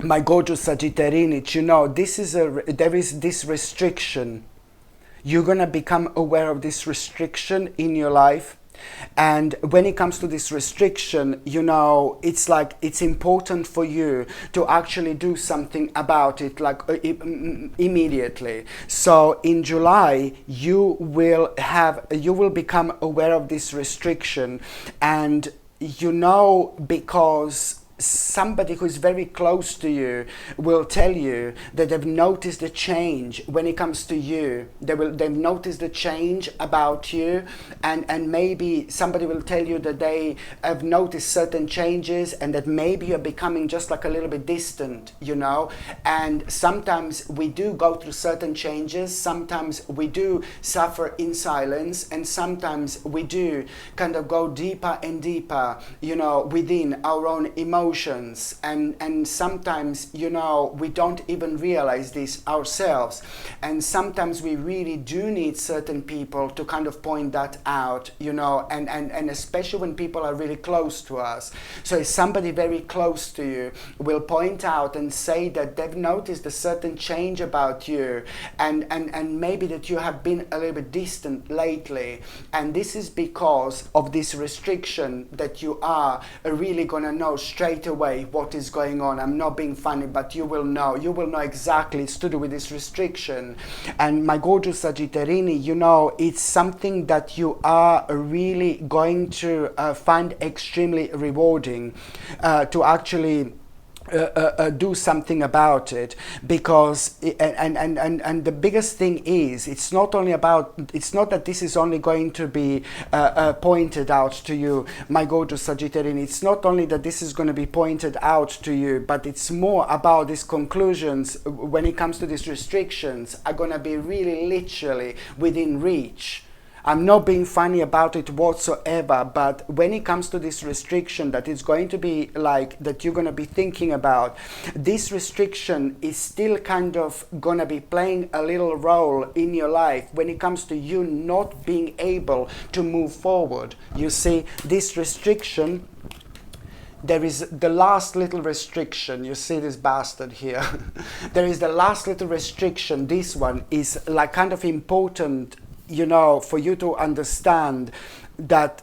my gorgeous Sagittarini, you know, there is this restriction. You're going to become aware of this restriction in your life. And when it comes to this restriction, you know, it's like it's important for you to actually do something about it, like immediately. So in July, you will become aware of this restriction, and you know, because somebody who is very close to you will tell you that they've noticed a change when it comes to you. They've noticed a change about you, and maybe somebody will tell you that they have noticed certain changes, and that maybe you're becoming just like a little bit distant, you know. And sometimes we do go through certain changes, sometimes we do suffer in silence, and sometimes we do kind of go deeper and deeper, you know, within our own emotions. And sometimes, you know, we don't even realize this ourselves, and sometimes we really do need certain people to kind of point that out, you know, and especially when people are really close to us. So if somebody very close to you will point out and say that they've noticed a certain change about you, and maybe that you have been a little bit distant lately, and this is because of this restriction, that you are really gonna know straight away what is going on. I'm not being funny, but you will know exactly. It's to do with this restriction. And my gorgeous Sagittarini, you know, it's something that you are really going to find extremely rewarding, to actually do something about it, because and the biggest thing is, it's not that this is only going to be pointed out to you, my gorgeous Sagittarian. It's not only that this is going to be pointed out to you, but it's more about these conclusions when it comes to these restrictions are going to be really literally within reach. I'm not being funny about it whatsoever, but when it comes to this restriction that is going to be like, that you're going to be thinking about, this restriction is still kind of going to be playing a little role in your life when it comes to you not being able to move forward. You see, this restriction, there is the last little restriction. You see this bastard here. There is the last little restriction. This one is like kind of important, you know, for you to understand that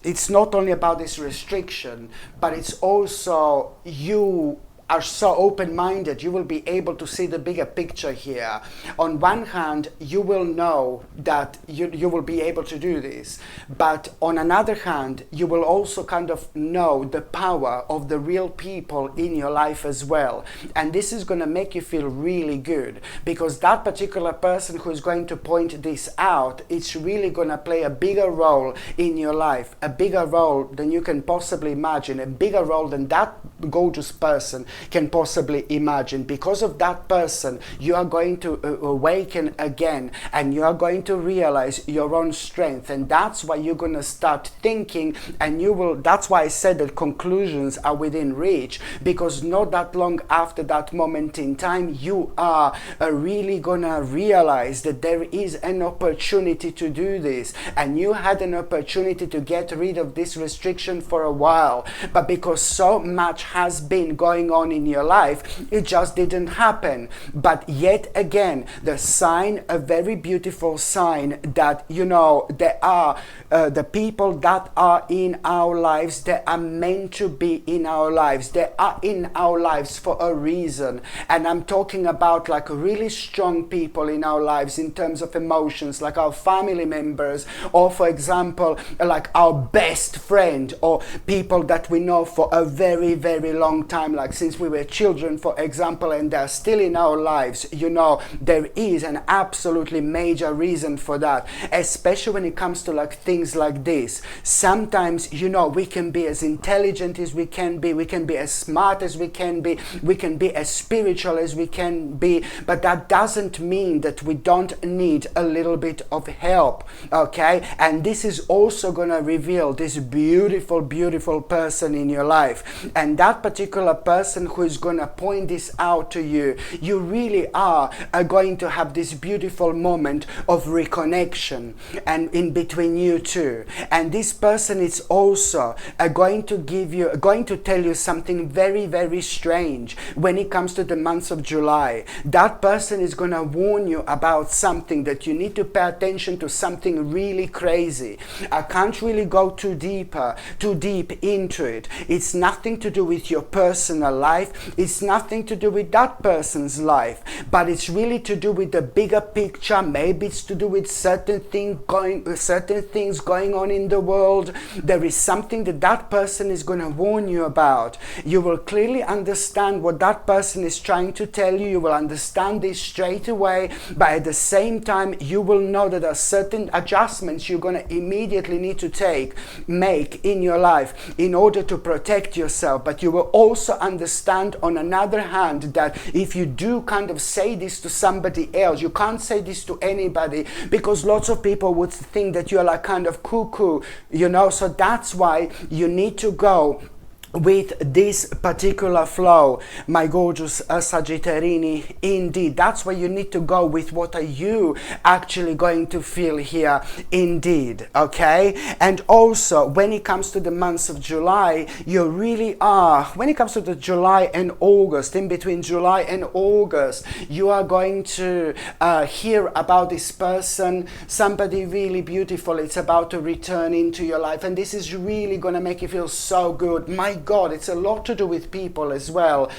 it's not only about this restriction, but it's also you are so open-minded, you will be able to see the bigger picture here. On one hand, you will know that you will be able to do this, but on another hand, you will also kind of know the power of the real people in your life as well. And this is going to make you feel really good, because that particular person who is going to point this out, it's really going to play a bigger role in your life, a bigger role than you can possibly imagine, a bigger role than that gorgeous person can possibly imagine. Because of that person, you are going to awaken again, and you are going to realize your own strength, and that's why you're going to start thinking, and that's why I said that conclusions are within reach, because not that long after that moment in time, you are really gonna realize that there is an opportunity to do this, and you had an opportunity to get rid of this restriction for a while, but because so much has been going on in your life, it just didn't happen. But yet again, the sign, a very beautiful sign, that, you know, there are the people that are in our lives, they are meant to be in our lives. They are in our lives for a reason. And I'm talking about like really strong people in our lives in terms of emotions, like our family members, or for example, like our best friend, or people that we know for a very, very long time, like since we were children, for example, and they're still in our lives. You know, there is an absolutely major reason for that, especially when it comes to like things like this. Sometimes, you know, we can be as intelligent as we can be as smart as we can be as spiritual as we can be, but that doesn't mean that we don't need a little bit of help, okay? And this is also gonna reveal this beautiful, beautiful person in your life, and that that particular person who is going to point this out to you, you really are going to have this beautiful moment of reconnection and in between you two. And this person is also going to tell you something very, very strange when it comes to the month of July. That person is going to warn you about something that you need to pay attention to, something really crazy. I can't really go too deep into it. It's nothing to do with your personal life. It's nothing to do with that person's life, but it's really to do with the bigger picture. Maybe it's to do with certain things going on in the world. There is something that person is going to warn you about. You will clearly understand what that person is trying to tell you. You will understand this straight away, but at the same time you will know that there are certain adjustments you're going to immediately need to make in your life in order to protect yourself. But you will also understand on another hand that if you do kind of say this to somebody else, you can't say this to anybody, because lots of people would think that you're like kind of cuckoo, so that's why you need to go with this particular flow, my gorgeous Sagittarini. Indeed, that's where you need to go with what are you actually going to feel here, indeed, okay? And also, when it comes to the months of July, you really are, when it comes to the July and August, in between July and August, you are going to hear about this person, somebody really beautiful. It's about to return into your life, and this is really going to make you feel so good. My God, it's a lot to do with people as well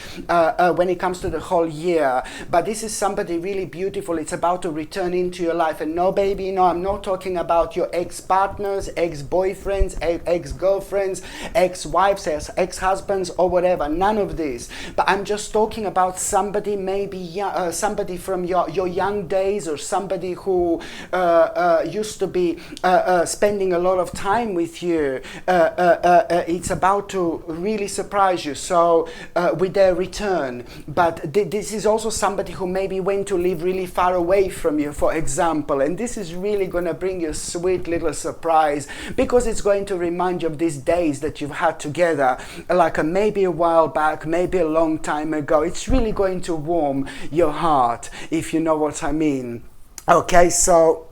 when it comes to the whole year, but this is somebody really beautiful. It's about to return into your life. And no, baby, no, I'm not talking about your ex-partners, ex-boyfriends, ex-girlfriends, ex-wives, ex-husbands, or whatever. None of this. But I'm just talking about somebody, maybe somebody from your young days, or somebody who used to be spending a lot of time with you. It's about to really surprise you, so with their return. But this is also somebody who maybe went to live really far away from you, for example, and this is really going to bring you a sweet little surprise, because it's going to remind you of these days that you've had together, like maybe a while back, maybe a long time ago. It's really going to warm your heart, if you know what I mean. Okay, so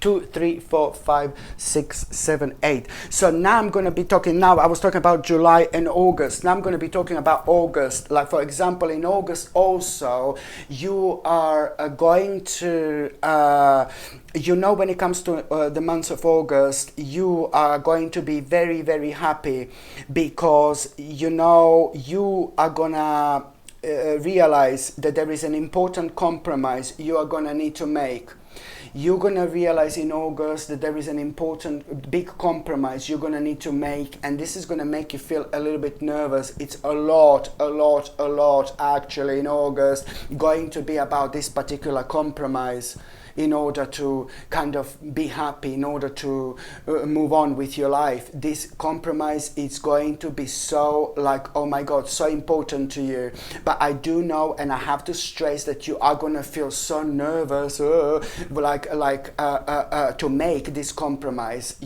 2, 3, 4, 5, 6, 7, 8. So now I'm going to be talking, now I was talking about July and August. Now I'm going to be talking about August. Like, for example, in August also, you are going to, when it comes to the month of August, you are going to be very, very happy, because, you are going to realize that there is an important compromise you are going to need to make. You're going to realize in August that there is an important big compromise you're going to need to make, and this is going to make you feel a little bit nervous. It's a lot actually in August going to be about this particular compromise, in order to kind of be happy, in order to move on with your life. This compromise is going to be so, like, oh my God, so important to you. But I do know, and I have to stress, that you are going to feel so nervous, to make this compromise,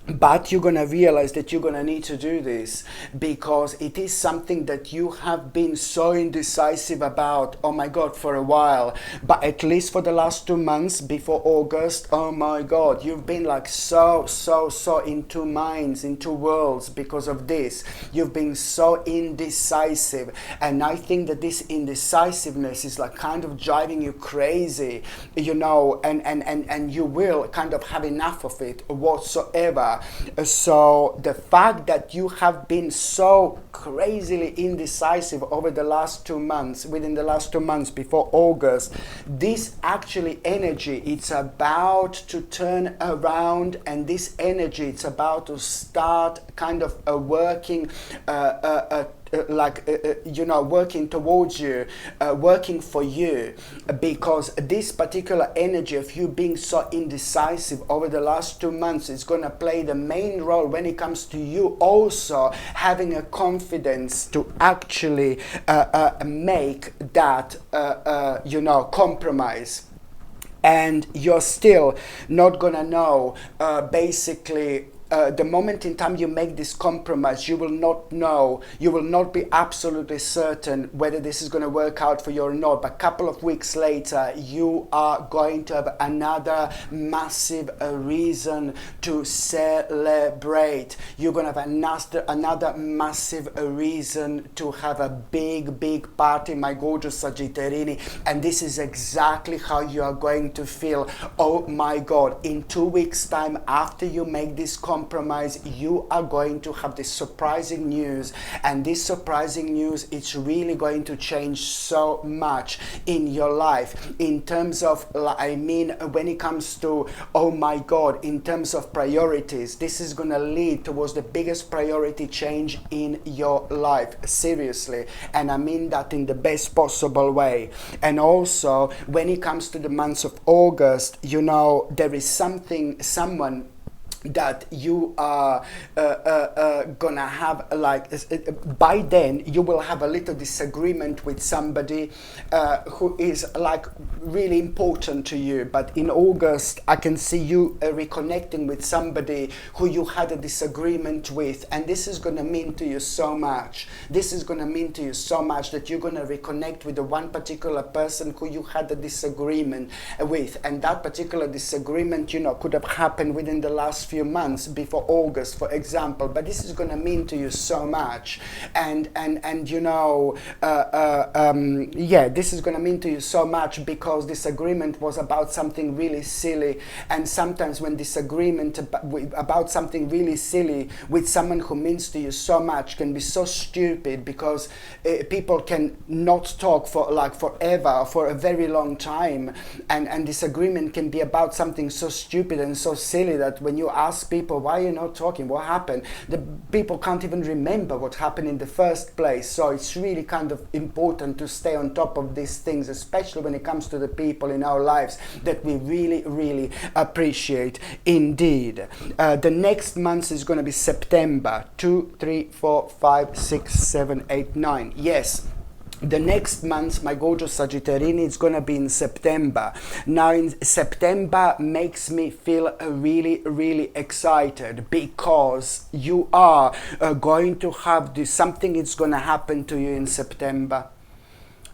But you're going to realize that you're going to need to do this, because it is something that you have been so indecisive about, oh my God, for a while. But at least for the last 2 months before August, oh my God, you've been like so in two minds, in two worlds because of this. You've been so indecisive. And I think that this indecisiveness is like kind of driving you crazy, and you will kind of have enough of it whatsoever. So the fact that you have been so crazily indecisive over the last 2 months, within the last 2 months before August, this actually energy, it's about to turn around, and this energy, it's about to start kind of working working towards you, working for you, because this particular energy of you being so indecisive over the last 2 months is going to play the main role when it comes to you also having a confidence to actually make that compromise. And you're still not gonna know basically the moment in time you make this compromise, you will not know, you will not be absolutely certain whether this is going to work out for you or not. But a couple of weeks later, you are going to have another massive reason to celebrate. You're going to have another massive reason to have a big party, my gorgeous Sagittarini. And this is exactly how you are going to feel. Oh my God, in 2 weeks time after you make this compromise, you are going to have this surprising news. And this surprising news, it's really going to change so much in your life in terms of, I mean, when it comes to, oh my God, in terms of priorities. This is going to lead towards the biggest priority change in your life, seriously, and I mean that in the best possible way. And also when it comes to the months of August, you know, there is someone that you are gonna have, like, by then you will have a little disagreement with somebody who is like really important to you. But in August I can see you reconnecting with somebody who you had a disagreement with, and this is gonna mean to you so much. This is gonna mean to you so much that you're gonna reconnect with the one particular person who you had a disagreement with, and that particular disagreement, you know, could have happened within the last few months before August, for example. But this is going to mean to you so much, and you know, yeah, this is going to mean to you so much because this agreement was about something really silly. And sometimes when disagreement about something really silly with someone who means to you so much can be so stupid, because people can not talk for like forever, for a very long time, and disagreement can be about something so stupid and so silly that when you ask people, why are you not talking, what happened, the people can't even remember what happened in the first place. So it's really kind of important to stay on top of these things, especially when it comes to the people in our lives that we really appreciate indeed. The next month is going to be September. 2, 3, 4, 5, 6, 7, 8, 9. Yes, the next month, my gorgeous Sagittarini, is going to be in September. Now in September makes me feel really excited, because you are going to have this, something is going to happen to you in September.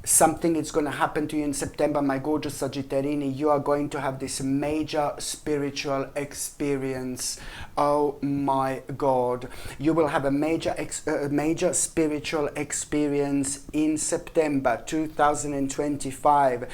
Something is going to happen to you in September, my gorgeous Sagittarini. You are going to have this major spiritual experience. Oh my God. You will have a major spiritual experience in September 2025.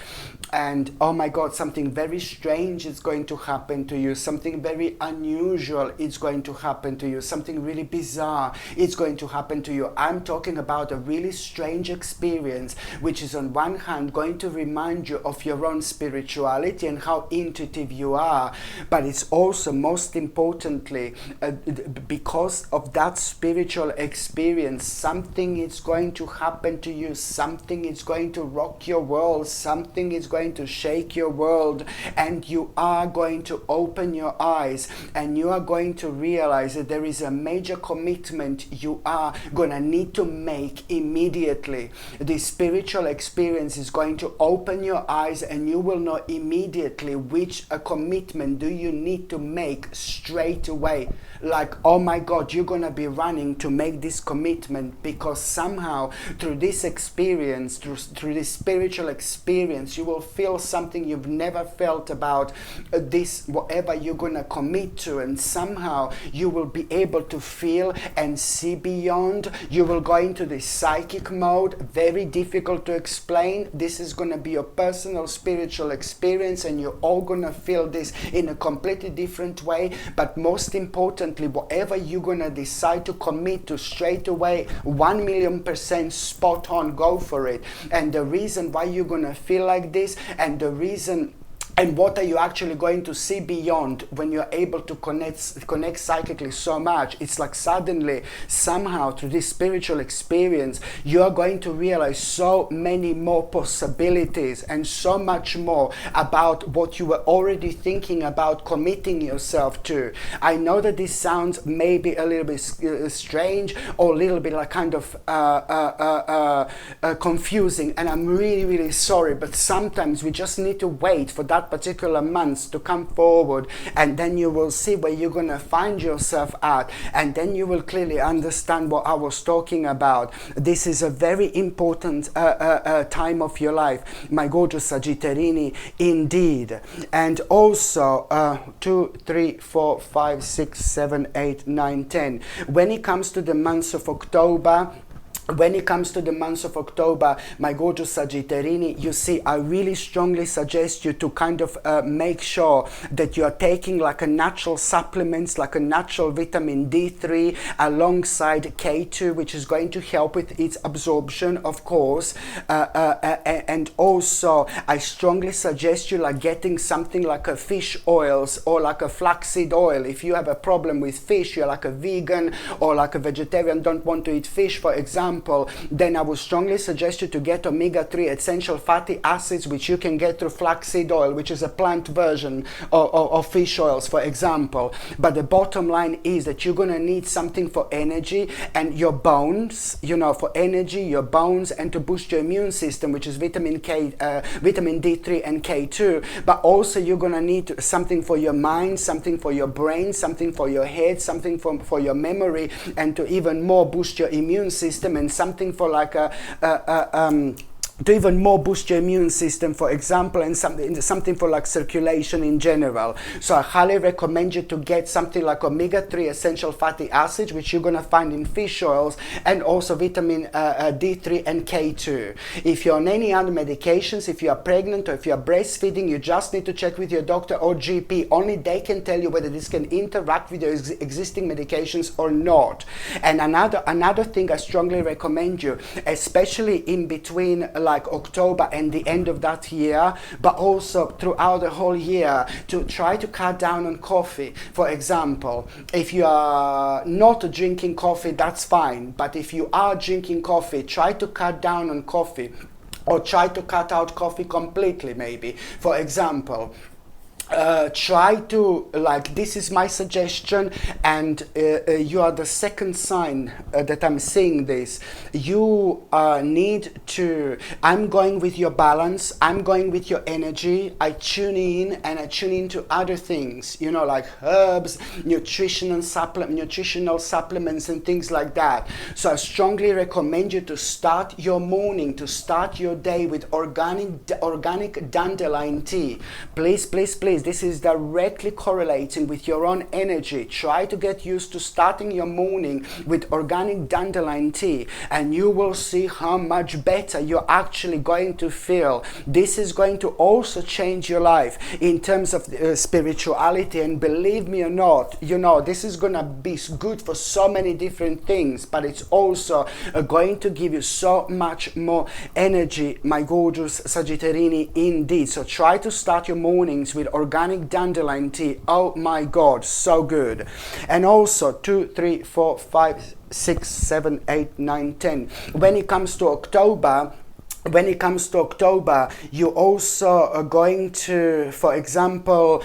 And oh my God, something very strange is going to happen to you. Something very unusual is going to happen to you. Something really bizarre is going to happen to you. I'm talking about a really strange experience, which is on one hand going to remind you of your own spirituality and how intuitive you are, but it's also, most importantly, because of that spiritual experience, something is going to happen to you, something is going to rock your world, something is going to shake your world, and you are going to open your eyes and you are going to realize that there is a major commitment you are going to need to make immediately. The spiritual experience is going to open your eyes, and you will know immediately which commitment do you need to make straight away. Like, oh my God, you're going to be running to make this commitment, because somehow through this experience, through this spiritual experience, you will feel something you've never felt about this, whatever you're going to commit to, and somehow you will be able to feel and see beyond. You will go into this psychic mode, very difficult to explain. This is going to be your personal spiritual experience, and you're all going to feel this in a completely different way. But most importantly, whatever you're going to decide to commit to straight away, 1,000,000% spot on, go for it. And the reason why you're going to feel like this, and the reason, and what are you actually going to see beyond when you're able to connect psychically so much? It's like suddenly, somehow, through this spiritual experience, you are going to realize so many more possibilities and so much more about what you were already thinking about committing yourself to. I know that this sounds maybe a little bit strange, or a little bit like kind of confusing, and I'm really sorry, but sometimes we just need to wait for that that particular month to come forward, and then you will see where you're going to find yourself at, and then you will clearly understand what I was talking about. This is a very important time of your life, my gorgeous Sagittarini, indeed. And also 2, 3, 4, 5, 6, 7, 8, 9, 10. When it comes to the months of October, my gorgeous Sagittarini, you see, I really strongly suggest you to kind of make sure that you are taking like a natural supplements, like a natural vitamin D3 alongside K2, which is going to help with its absorption, of course. And also, I strongly suggest you like getting something like a fish oils or like a flaxseed oil. If you have a problem with fish, you're like a vegan or like a vegetarian, don't want to eat fish, for example, then I would strongly suggest you to get omega-3 essential fatty acids, which you can get through flaxseed oil, which is a plant version of fish oils, for example. But the bottom line is that you're going to need something for energy and your bones, you know, for energy, your bones, and to boost your immune system, which is vitamin D3 and K2. But also you're going to need something for your mind, something for your brain, something for your head, something for your memory, and to even more boost your immune system, and something for like to even more boost your immune system, for example, and something for like circulation in general. So I highly recommend you to get something like omega-3 essential fatty acids, which you're going to find in fish oils, and also vitamin D3 and K2. If you're on any other medications, if you are pregnant or if you are breastfeeding, you just need to check with your doctor or GP. Only they can tell you whether this can interact with your existing medications or not. And another thing I strongly recommend you, especially in between like October and the end of that year, but also throughout the whole year, to try to cut down on coffee. For example, if you are not drinking coffee, that's fine, but if you are drinking coffee, try to cut down on coffee, or try to cut out coffee completely, maybe. For example, try to, like, this is my suggestion, and you are the second sign that I'm seeing this. You need to, I'm going with your balance, I'm going with your energy. I tune in, and I tune into other things, you know, like herbs, nutritional supplements and things like that. So I strongly recommend you to start your morning, to start your day with organic dandelion tea. Please, please, please. This is directly correlating with your own energy. Try to get used to starting your morning with organic dandelion tea, and you will see how much better you're actually going to feel. This is going to also change your life in terms of spirituality, and believe me or not, you know, this is going to be good for so many different things, but it's also going to give you so much more energy, my gorgeous Sagittarini, indeed. So try to start your mornings with organic dandelion tea. Oh my God, so good. And also 2, 3, 4, 5, 6, 7, 8, 9, 10. When it comes to October, you also are going to, for example,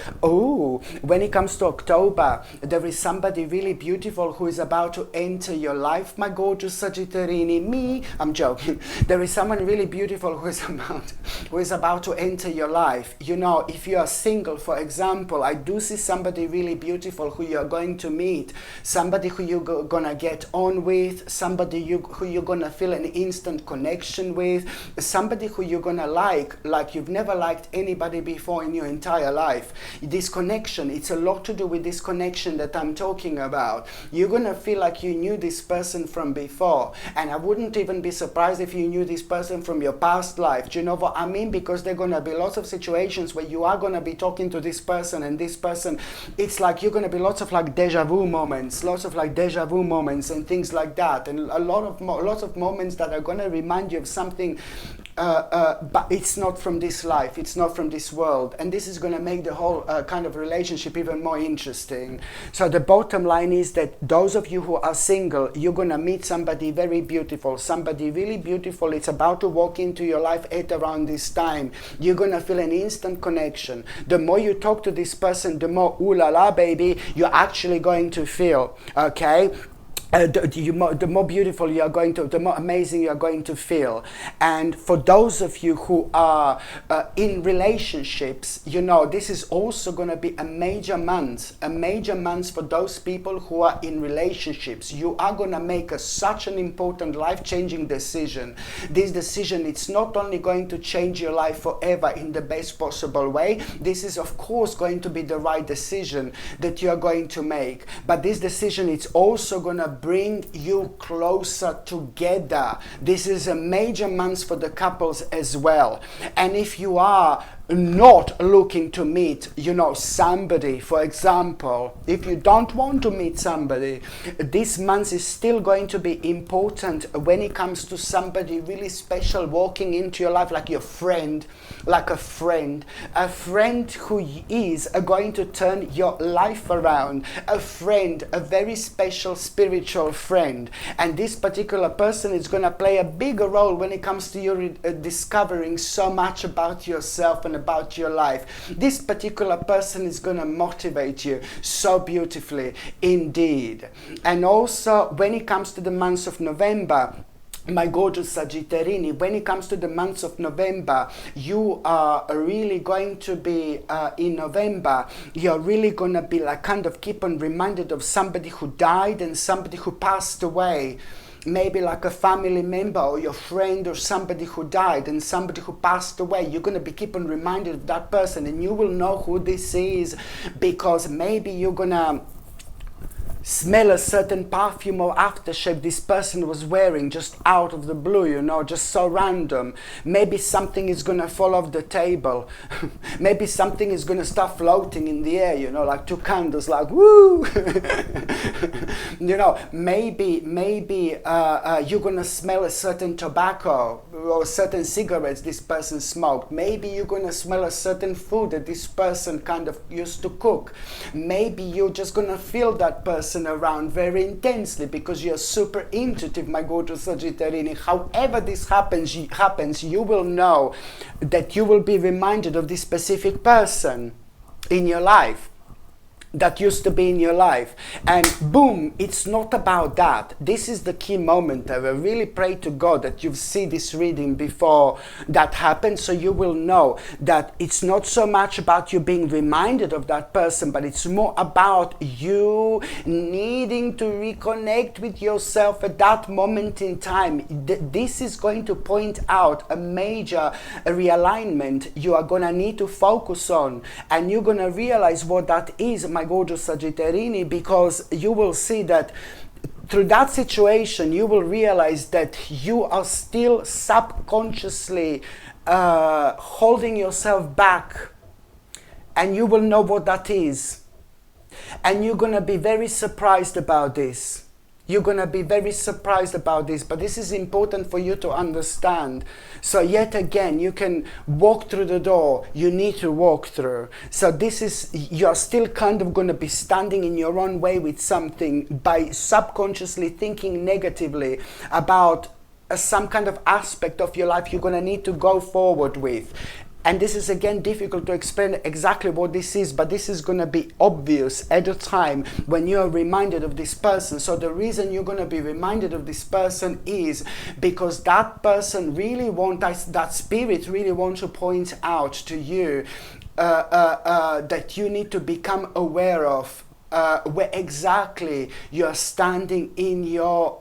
when it comes to October, there is somebody really beautiful who is about to enter your life, my gorgeous Sagittarini. Me, I'm joking. There is someone really beautiful who is about to enter your life. You know, if you are single, for example, I do see somebody really beautiful who you're going to meet, somebody who you're gonna get on with, somebody who you're gonna feel an instant connection with, somebody who you're gonna like you've never liked anybody before in your entire life. This connection, it's a lot to do with this connection that I'm talking about. You're gonna feel like you knew this person from before, and I wouldn't even be surprised if you knew this person from your past life. Do you know what I mean? Because there are gonna be lots of situations where you are gonna be talking to this person, and this person, it's like you're gonna be lots of like deja vu moments and things like that, and lots of moments that are gonna remind you of something, but it's not from this life, it's not from this world, and this is going to make the whole kind of relationship even more interesting. So the bottom line is that those of you who are single, you're going to meet somebody very beautiful, somebody really beautiful. It's about to walk into your life at around this time. You're going to feel an instant connection. The more you talk to this person, the more ooh la la baby you're actually going to feel, okay? the more beautiful you are going to, the more amazing you are going to feel. And for those of you who are in relationships, you know, this is also going to be a major month for those people who are in relationships. You are going to make such an important life-changing decision. This decision, it's not only going to change your life forever in the best possible way. This is, of course, going to be the right decision that you are going to make. But this decision, it's also going to bring you closer together. This is a major month for the couples as well. And if you are not looking to meet, you know, somebody, for example, if you don't want to meet somebody, this month is still going to be important when it comes to somebody really special walking into your life, like your friend, like a friend who is going to turn your life around, a friend, a very special spiritual friend. And this particular person is going to play a bigger role when it comes to you discovering so much about yourself and about your life. This particular person is going to motivate you so beautifully indeed. And also when it comes to the month of November, my gorgeous Sagittarini, when it comes to the months of November, you are really going to be, in November, you're really going to be like kind of keep on reminded of somebody who died and somebody who passed away. Maybe like a family member or your friend or somebody who died and somebody who passed away. You're going to be keep on reminded of that person, and you will know who this is, because maybe you're going to smell a certain perfume or aftershave this person was wearing just out of the blue, you know, just so random. Maybe something is going to fall off the table. Maybe something is going to start floating in the air, you know, like two candles, like woo. You know, maybe you're going to smell a certain tobacco or certain cigarettes this person smoked. Maybe you're going to smell a certain food that this person kind of used to cook. Maybe you're just going to feel that person around very intensely because you're super intuitive, my gorgeous Sagittarini. However this happens, you will know that you will be reminded of this specific person in your life that used to be in your life. And boom, it's not about that. This is the key moment. I really pray to God that you see this reading before that happens, so you will know that it's not so much about you being reminded of that person, but it's more about you needing to reconnect with yourself at that moment in time. This is going to point out a major realignment you are going to need to focus on, and you're going to realize what that is, my gorgeous Sagittarini, because you will see that through that situation you will realize that you are still subconsciously holding yourself back, and you will know what that is, and you're going to be very surprised about this. You're going to be very surprised about this, but this is important for you to understand. So yet again, you can walk through the door you need to walk through. So this is, you're still kind of going to be standing in your own way with something by subconsciously thinking negatively about some kind of aspect of your life you're going to need to go forward with. And this is again difficult to explain exactly what this is, but this is going to be obvious at the time when you are reminded of this person. So the reason you're going to be reminded of this person is because that person really wants, that spirit really wants to point out to you that you need to become aware of where exactly you're standing in your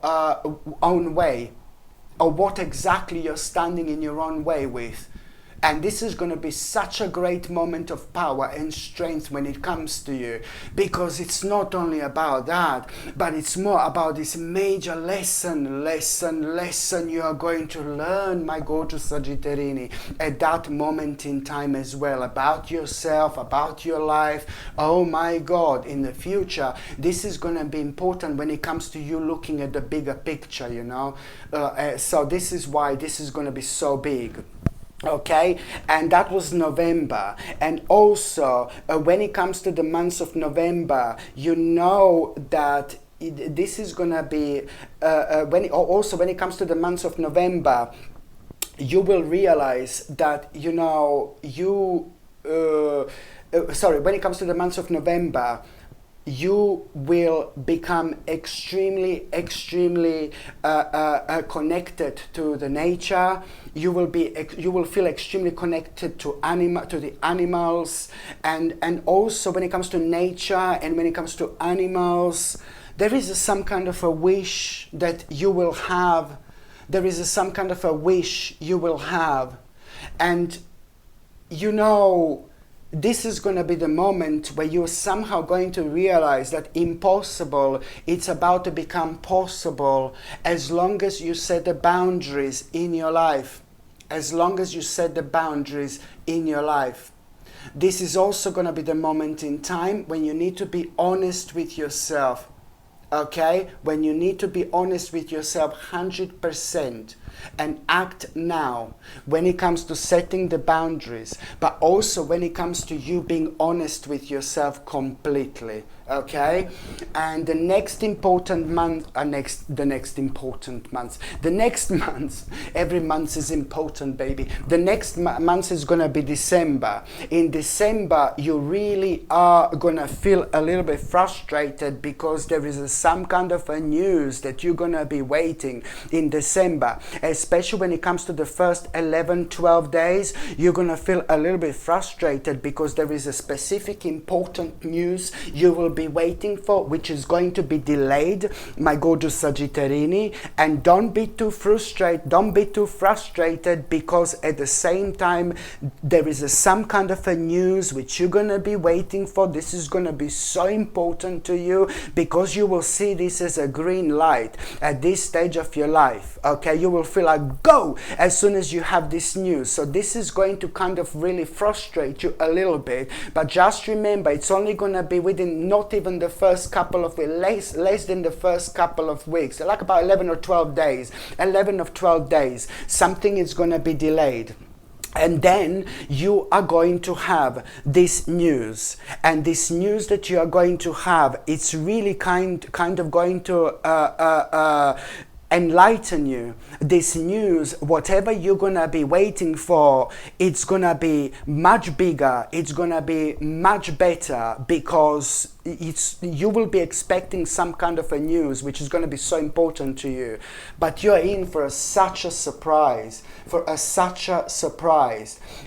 own way, or what exactly you're standing in your own way with. And this is going to be such a great moment of power and strength when it comes to you, because it's not only about that, but it's more about this major lesson you are going to learn, my gorgeous Sagittarini, at that moment in time as well, about yourself, about your life. Oh my God, in the future, this is going to be important when it comes to you looking at the bigger picture, you know. So this is why this is going to be so big. Okay, and that was November. And also when it comes to the months of November, you know that this is gonna be when it comes to the months of November, you will realize that, you know, when it comes to the months of November, you will become extremely connected to the nature. You will feel extremely connected to the animals, and also when it comes to nature and when it comes to animals, there is some kind of a wish that you will have. There is some kind of a wish you will have, and this is going to be the moment where you're somehow going to realize that impossible, it's about to become possible as long as you set the boundaries in your life. As long as you set the boundaries in your life. This is also going to be the moment in time when you need to be honest with yourself. Okay? When you need to be honest with yourself 100%. And act now when it comes to setting the boundaries, but also when it comes to you being honest with yourself completely. Okay? And the next month, every month is important, baby. The next month is gonna be December. In December, you really are gonna feel a little bit frustrated because there is some kind of a news that you're gonna be waiting in December. Especially when it comes to the first 11, 12 days, you're going to feel a little bit frustrated because there is a specific important news you will be waiting for, which is going to be delayed, my gorgeous Sagittarini. And don't be too frustrated because at the same time, there is some kind of a news which you're going to be waiting for. This is going to be so important to you because you will see this as a green light at this stage of your life. Okay, you will feel like go as soon as you have this news. So this is going to kind of really frustrate you a little bit, but just remember, it's only going to be within not even the first couple of weeks, less than the first couple of weeks, like about 11 or 12 days. 11 of 12 days, something is going to be delayed. And then you are going to have this news, and this news that you are going to have, it's really kind of going to enlighten you. This news, whatever you're gonna be waiting for, it's gonna be much bigger, it's gonna be much better, because you will be expecting some kind of a news which is going to be so important to you, but you're in for such a surprise,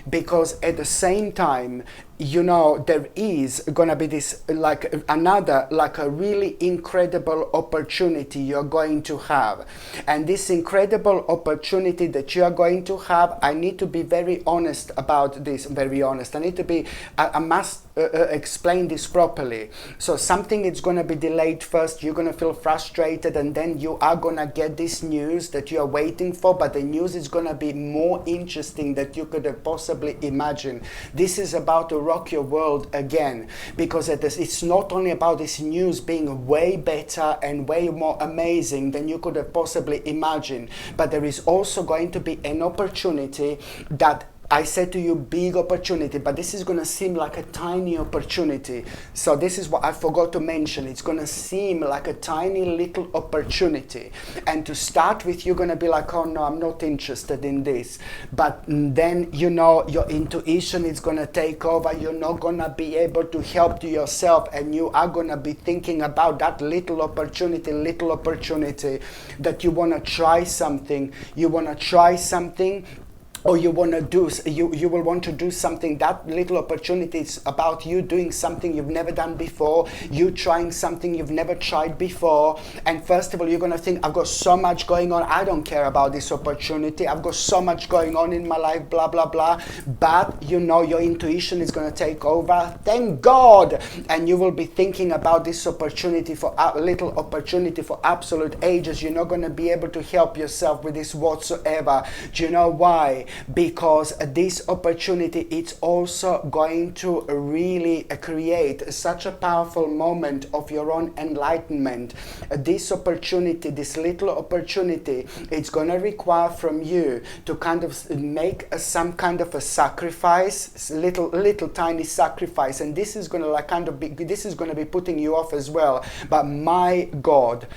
because at the same time, there is going to be this like a really incredible opportunity you're going to have. And this incredible opportunity that you are going to have, I need to be very honest about this, I must explain this properly. So something is going to be delayed first, you're going to feel frustrated, and then you are going to get this news that you are waiting for, but the news is going to be more interesting than you could have possibly imagined. This is about to rock your world again, because it's not only about this news being way better and way more amazing than you could have possibly imagined, but there is also going to be an opportunity that I said to you, big opportunity, but this is going to seem like a tiny opportunity. So this is what I forgot to mention. It's going to seem like a tiny little opportunity. And to start with, you're going to be like, oh no, I'm not interested in this. But then, your intuition is going to take over. You're not going to be able to help to yourself. And you are going to be thinking about that little opportunity that you want to try something. Or you will want to do something. That little opportunity is about you doing something you've never done before, you trying something you've never tried before. And first of all, you're going to think, I've got so much going on, I don't care about this opportunity, I've got so much going on in my life, blah blah blah. But your intuition is going to take over, thank God, and you will be thinking about this opportunity for a little opportunity for absolute ages. You're not going to be able to help yourself with this whatsoever. Do you know why? Because this opportunity, it's also going to really create such a powerful moment of your own enlightenment. This opportunity, this little opportunity, it's going to require from you to kind of make some kind of a sacrifice, little tiny sacrifice, and this is going to be putting you off as well. But my God,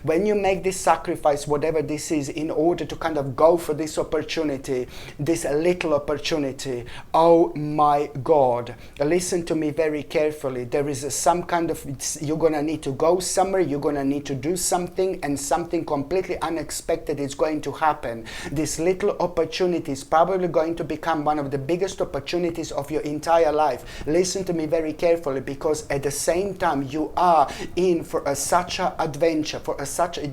when you make this sacrifice, whatever this is, in order to kind of go for this opportunity, this little opportunity, oh my God, listen to me very carefully. There is some kind of, you're going to need to go somewhere, you're going to need to do something, and something completely unexpected is going to happen. This little opportunity is probably going to become one of the biggest opportunities of your entire life. Listen to me very carefully, because at the same time you are in for such an adventure,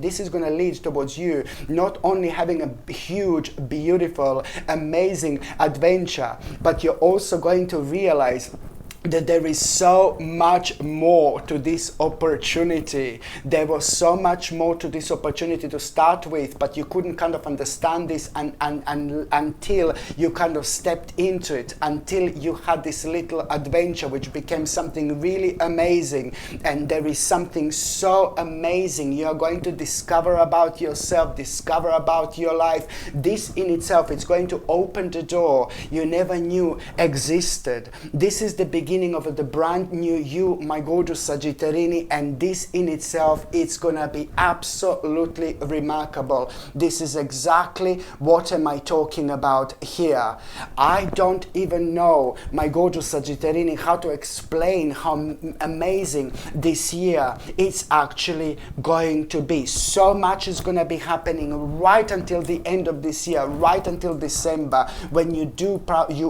this is going to lead towards you not only having a huge, beautiful, amazing adventure, but you're also going to realize that there is so much more to this opportunity. There was so much more to this opportunity to start with, but you couldn't kind of understand this until you kind of stepped into it, until you had this little adventure which became something really amazing. And there is something so amazing you are going to discover about yourself, discover about your life. This in itself is going to open the door you never knew existed. This is the beginning of the brand new you, my gorgeous Sagittarini, and this in itself, it's gonna be absolutely remarkable. This is exactly what am I talking about here. I don't even know, my gorgeous Sagittarini, how to explain how amazing this year it's actually going to be. So much is gonna be happening right until the end of this year, right until December, when you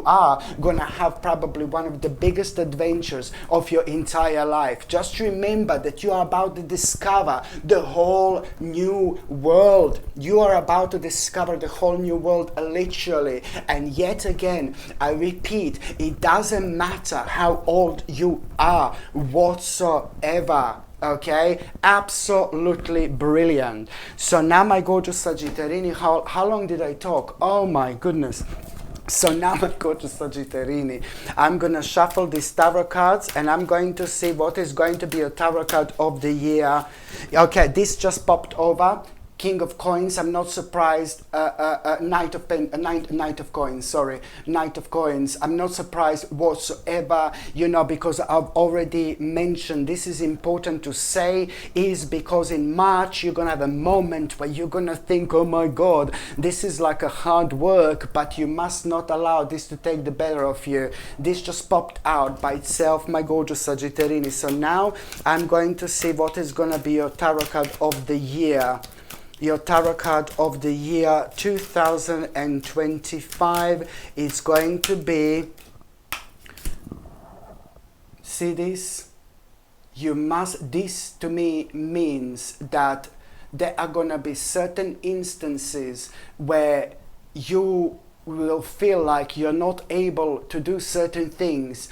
are gonna have probably one of the biggest adventures of your entire life. Just remember that you are about to discover the whole new world. You are about to discover the whole new world, literally. And yet again, I repeat, it doesn't matter how old you are whatsoever. Okay, absolutely brilliant. So now, my gorgeous Sagittarini, how long did I talk? Oh my goodness. So now I go to Sagittarini. I'm going to shuffle these tarot cards and I'm going to see what is going to be a tarot card of the year. Okay, this just popped over. King of Coins, I'm not surprised. Knight of Coins, sorry. Knight of Coins, I'm not surprised whatsoever, because I've already mentioned, this is important to say, is because in March you're going to have a moment where you're going to think, oh my God, this is like a hard work, but you must not allow this to take the better of you. This just popped out by itself, my gorgeous Sagittarini. So now I'm going to see what is going to be your tarot card of the year. Your tarot card of the year 2025 is going to be, see this? This to me means that there are going to be certain instances where you will feel like you're not able to do certain things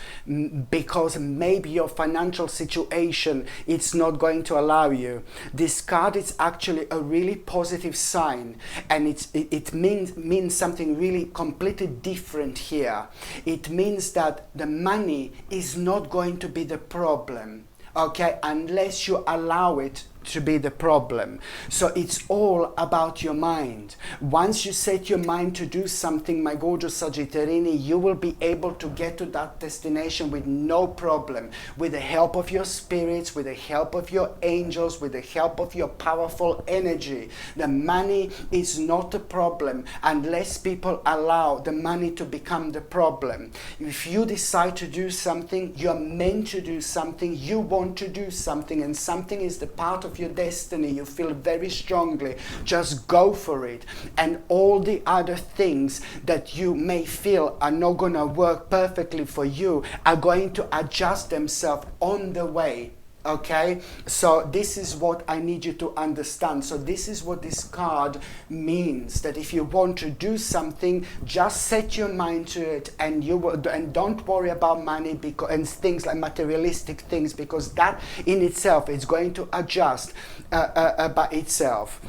because maybe your financial situation it's not going to allow you. This card is actually a really positive sign, and it means something really completely different here. It means that the money is not going to be the problem, okay, unless you allow it to be the problem. So it's all about your mind. Once you set your mind to do something, my gorgeous Sagittarini, you will be able to get to that destination with no problem, with the help of your spirits, with the help of your angels, with the help of your powerful energy. The money is not a problem unless people allow the money to become the problem. If you decide to do something, you're meant to do something, you want to do something, and something is the part of your destiny, you feel very strongly, just go for it. And all the other things that you may feel are not going to work perfectly for you are going to adjust themselves on the way. Okay, so this is what I need you to understand. So this is what this card means, that if you want to do something, just set your mind to it, and and don't worry about money and things like materialistic things, because that in itself is going to adjust by itself.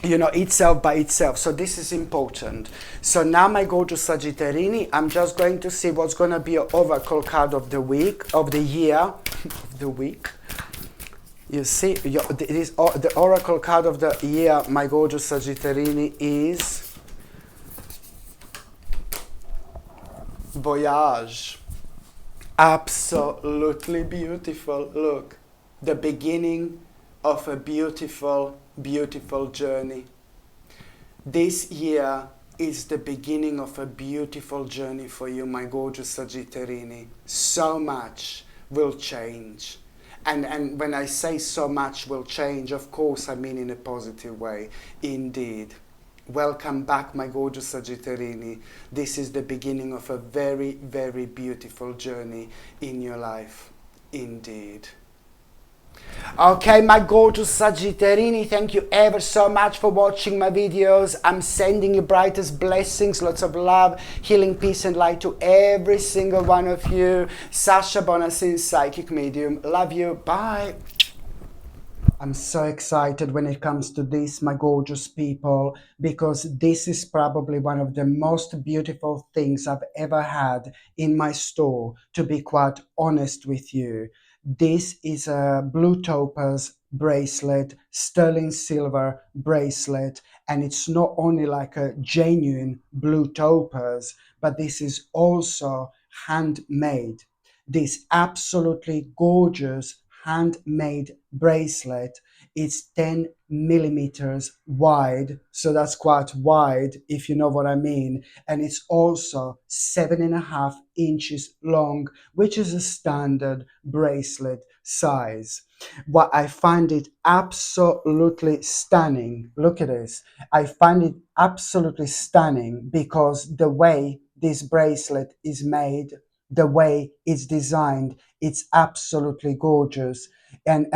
Itself by itself. So this is important. So now, my gorgeous Sagittarini, I'm just going to see what's going to be your oracle card of the week, of the year, of the week. You see, the oracle card of the year, my gorgeous Sagittarini, is Voyage. Absolutely beautiful. Look, the beginning of a beautiful, beautiful journey. This year It's the beginning of a beautiful journey for you, my gorgeous Sagittarini. So much will change. And when I say so much will change, of course, I mean in a positive way. Indeed. Welcome back, my gorgeous Sagittarini. This is the beginning of a very, very beautiful journey in your life. Indeed. Okay, my gorgeous Sagittarini, thank you ever so much for watching my videos. I'm sending you brightest blessings, lots of love, healing, peace and light to every single one of you. Sasha Bonasin, Psychic Medium. Love you. Bye. I'm so excited when it comes to this, my gorgeous people, because this is probably one of the most beautiful things I've ever had in my store, to be quite honest with you. This is a blue topaz bracelet, sterling silver bracelet, and it's not only like a genuine blue topaz, but this is also handmade. This absolutely gorgeous handmade bracelet is 10 millimeters wide, so that's quite wide if you know what I mean, and it's also 7.5 inches long, which is a standard bracelet size. What I find it absolutely stunning, look at this, I find it absolutely stunning because the way this bracelet is made, the way it's designed, it's absolutely gorgeous. And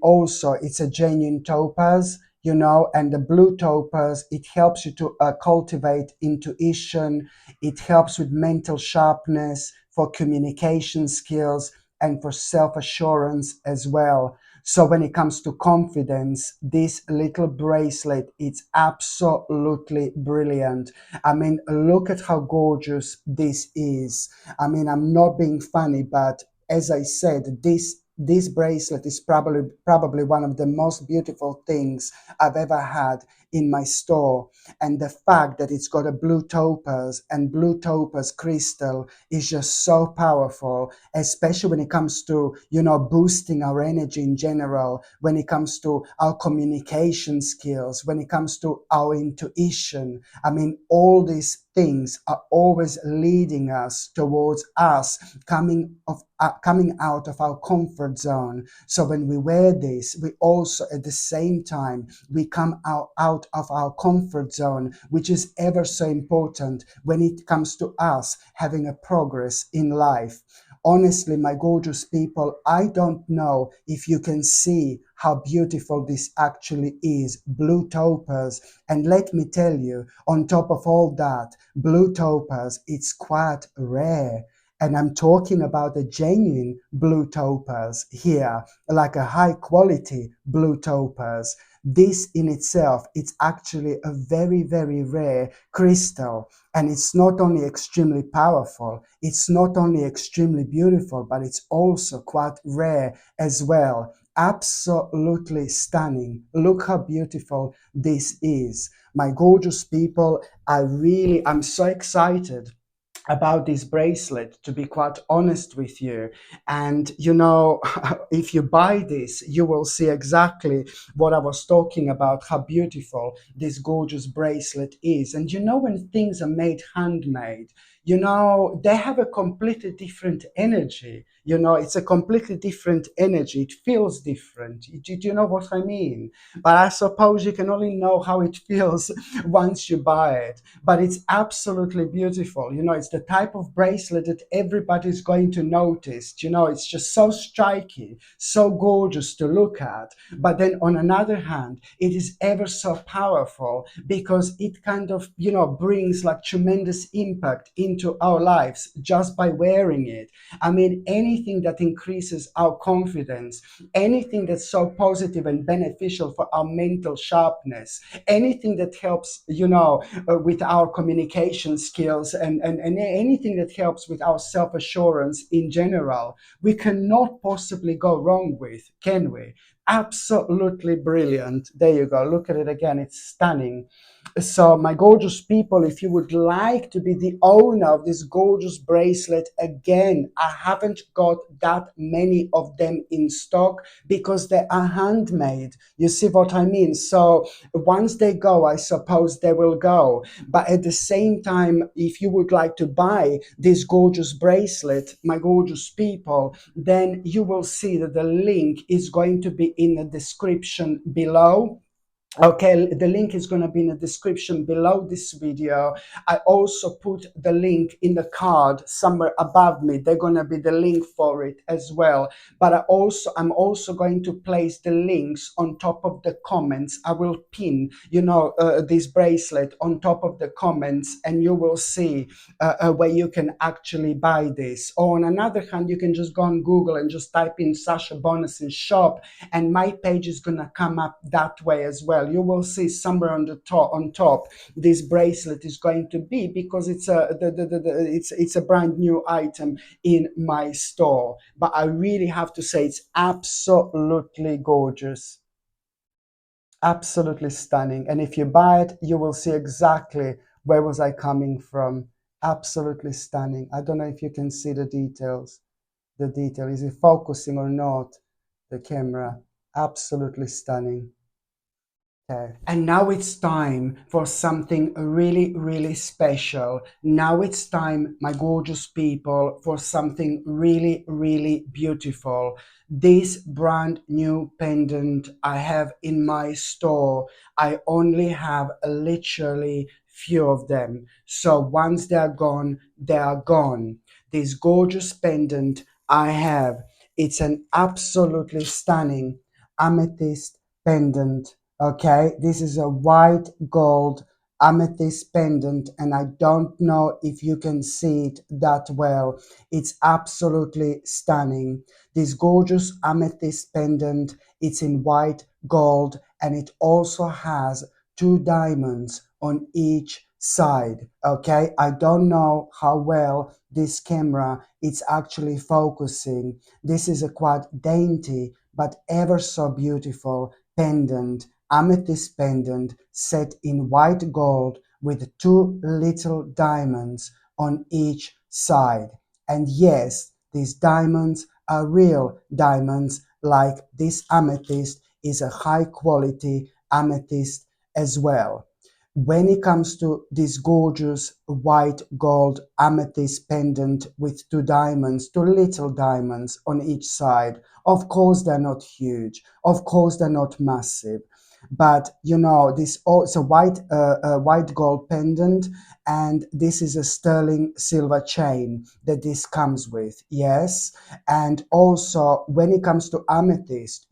also it's a genuine topaz, you know, and the blue topaz, it helps you to cultivate intuition, it helps with mental sharpness, for communication skills, and for self-assurance as well. So when it comes to confidence, this little bracelet, it's absolutely brilliant. I mean, look at how gorgeous this is. I mean, I'm not being funny, but as I said, this bracelet is probably one of the most beautiful things I've ever had in my store. And the fact that it's got a blue topaz and blue topaz crystal is just so powerful, especially when it comes to, you know, boosting our energy in general, when it comes to our communication skills, when it comes to our intuition. I mean, all these things are always leading us towards us coming out of our comfort zone. So when we wear this, we also at the same time we come out of our comfort zone, which is ever so important when it comes to us having a progress in life. Honestly, my gorgeous people, I don't know if you can see how beautiful this actually is, blue topaz. And let me tell you, on top of all that, blue topaz, it's quite rare. And I'm talking about a genuine blue topaz here, like a high quality blue topaz. This in itself, it's actually a very, very rare crystal. And it's not only extremely powerful, it's not only extremely beautiful, but it's also quite rare as well. Absolutely stunning. Look how beautiful this is. My gorgeous people, I'm so excited about this bracelet, to be quite honest with you. And you know, if you buy this, you will see exactly what I was talking about, how beautiful this gorgeous bracelet is. And you know, when things are made handmade, you know, they have a completely different energy. You know, it's a completely different energy, it feels different. Do you know what I mean? But I suppose you can only know how it feels once you buy it. But it's absolutely beautiful. You know, it's the type of bracelet that everybody's going to notice. You know, it's just so striking, so gorgeous to look at. But then on another hand, it is ever so powerful because it kind of, you know, brings like tremendous impact into our lives just by wearing it. I mean, anything that increases our confidence, anything that's so positive and beneficial for our mental sharpness, anything that helps, you know, with our communication skills, and anything that helps with our self-assurance in general, we cannot possibly go wrong with, can we? Absolutely brilliant. There you go. Look at it again. It's stunning. So, my gorgeous people, if you would like to be the owner of this gorgeous bracelet, again, I haven't got that many of them in stock because they are handmade. You see what I mean? So, once they go, I suppose they will go. But at the same time, if you would like to buy this gorgeous bracelet, my gorgeous people, then you will see that the link is going to be in the description below. Okay, the link is going to be in the description below this video. I also put the link in the card somewhere above me. They're going to be the link for it as well. But I'm also going to place the links on top of the comments. I will pin, this bracelet on top of the comments, and you will see where you can actually buy this. Or on another hand, you can just go on Google and just type in Sasha Bonus and shop, and my page is going to come up that way as well. You will see somewhere on the top, this bracelet is going to be, because it's a brand new item in my store. But I really have to say, it's absolutely gorgeous, absolutely stunning. And if you buy it, you will see exactly where was I coming from. Absolutely stunning. I don't know if you can see the details. The detail, is it focusing or not, the camera? Absolutely stunning. Okay. And now it's time for something really, really special. Now it's time, my gorgeous people, for something really, really beautiful. This brand new pendant I have in my store, I only have literally few of them. So once they are gone, they are gone. This gorgeous pendant I have, it's an absolutely stunning amethyst pendant. Okay, this is a white gold amethyst pendant, and I don't know if you can see it that well. It's absolutely stunning. This gorgeous amethyst pendant, it's in white gold, and it also has two diamonds on each side. Okay, I don't know how well this camera is actually focusing. This is a quite dainty but ever so beautiful pendant, amethyst pendant set in white gold with two little diamonds on each side. And yes, these diamonds are real diamonds, like this amethyst is a high quality amethyst as well. When it comes to this gorgeous white gold amethyst pendant with two diamonds, two little diamonds on each side, of course they're not huge, of course they're not massive, but this also white gold pendant, and this is a sterling silver chain that this comes with. Yes. And also when it comes to amethyst,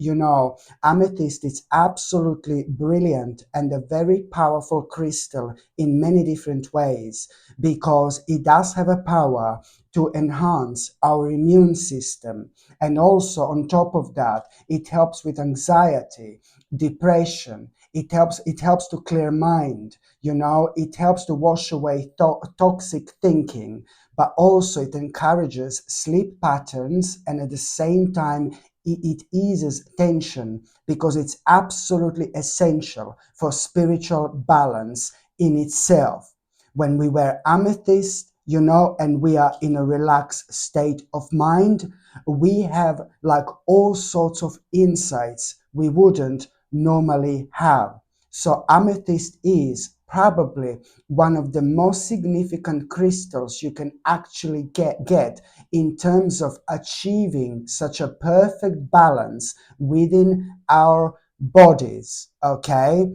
amethyst is absolutely brilliant and a very powerful crystal in many different ways, because it does have a power to enhance our immune system. And also on top of that, it helps with anxiety, depression. It helps to clear mind. It helps to wash away toxic thinking, but also it encourages sleep patterns, and at the same time it eases tension, because it's absolutely essential for spiritual balance in itself. When we wear amethyst, and we are in a relaxed state of mind, we have like all sorts of insights we wouldn't normally have. So amethyst is probably one of the most significant crystals you can actually get in terms of achieving such a perfect balance within our bodies. Okay.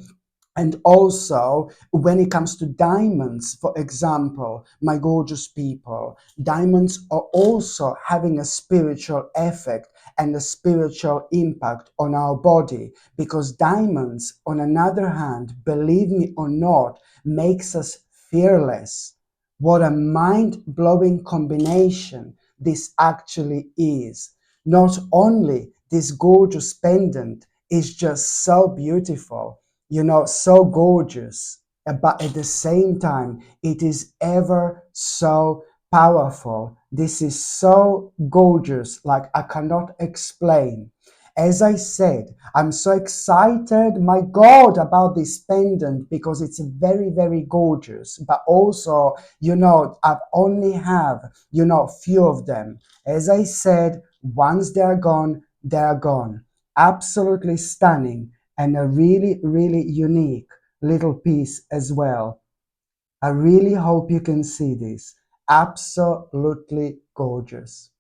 And also, when it comes to diamonds, for example, my gorgeous people, diamonds are also having a spiritual effect and a spiritual impact on our body, because diamonds, on another hand, believe me or not, makes us fearless. What a mind-blowing combination this actually is. Not only this gorgeous pendant is just so beautiful, so gorgeous, but at the same time, it is ever so powerful. This is so gorgeous, like I cannot explain. As I said, I'm so excited, my God, about this pendant because it's very, very gorgeous. But also, I only have, few of them. As I said, once they're gone, they're gone. Absolutely stunning and a really, really unique little piece as well. I really hope you can see this. Absolutely gorgeous.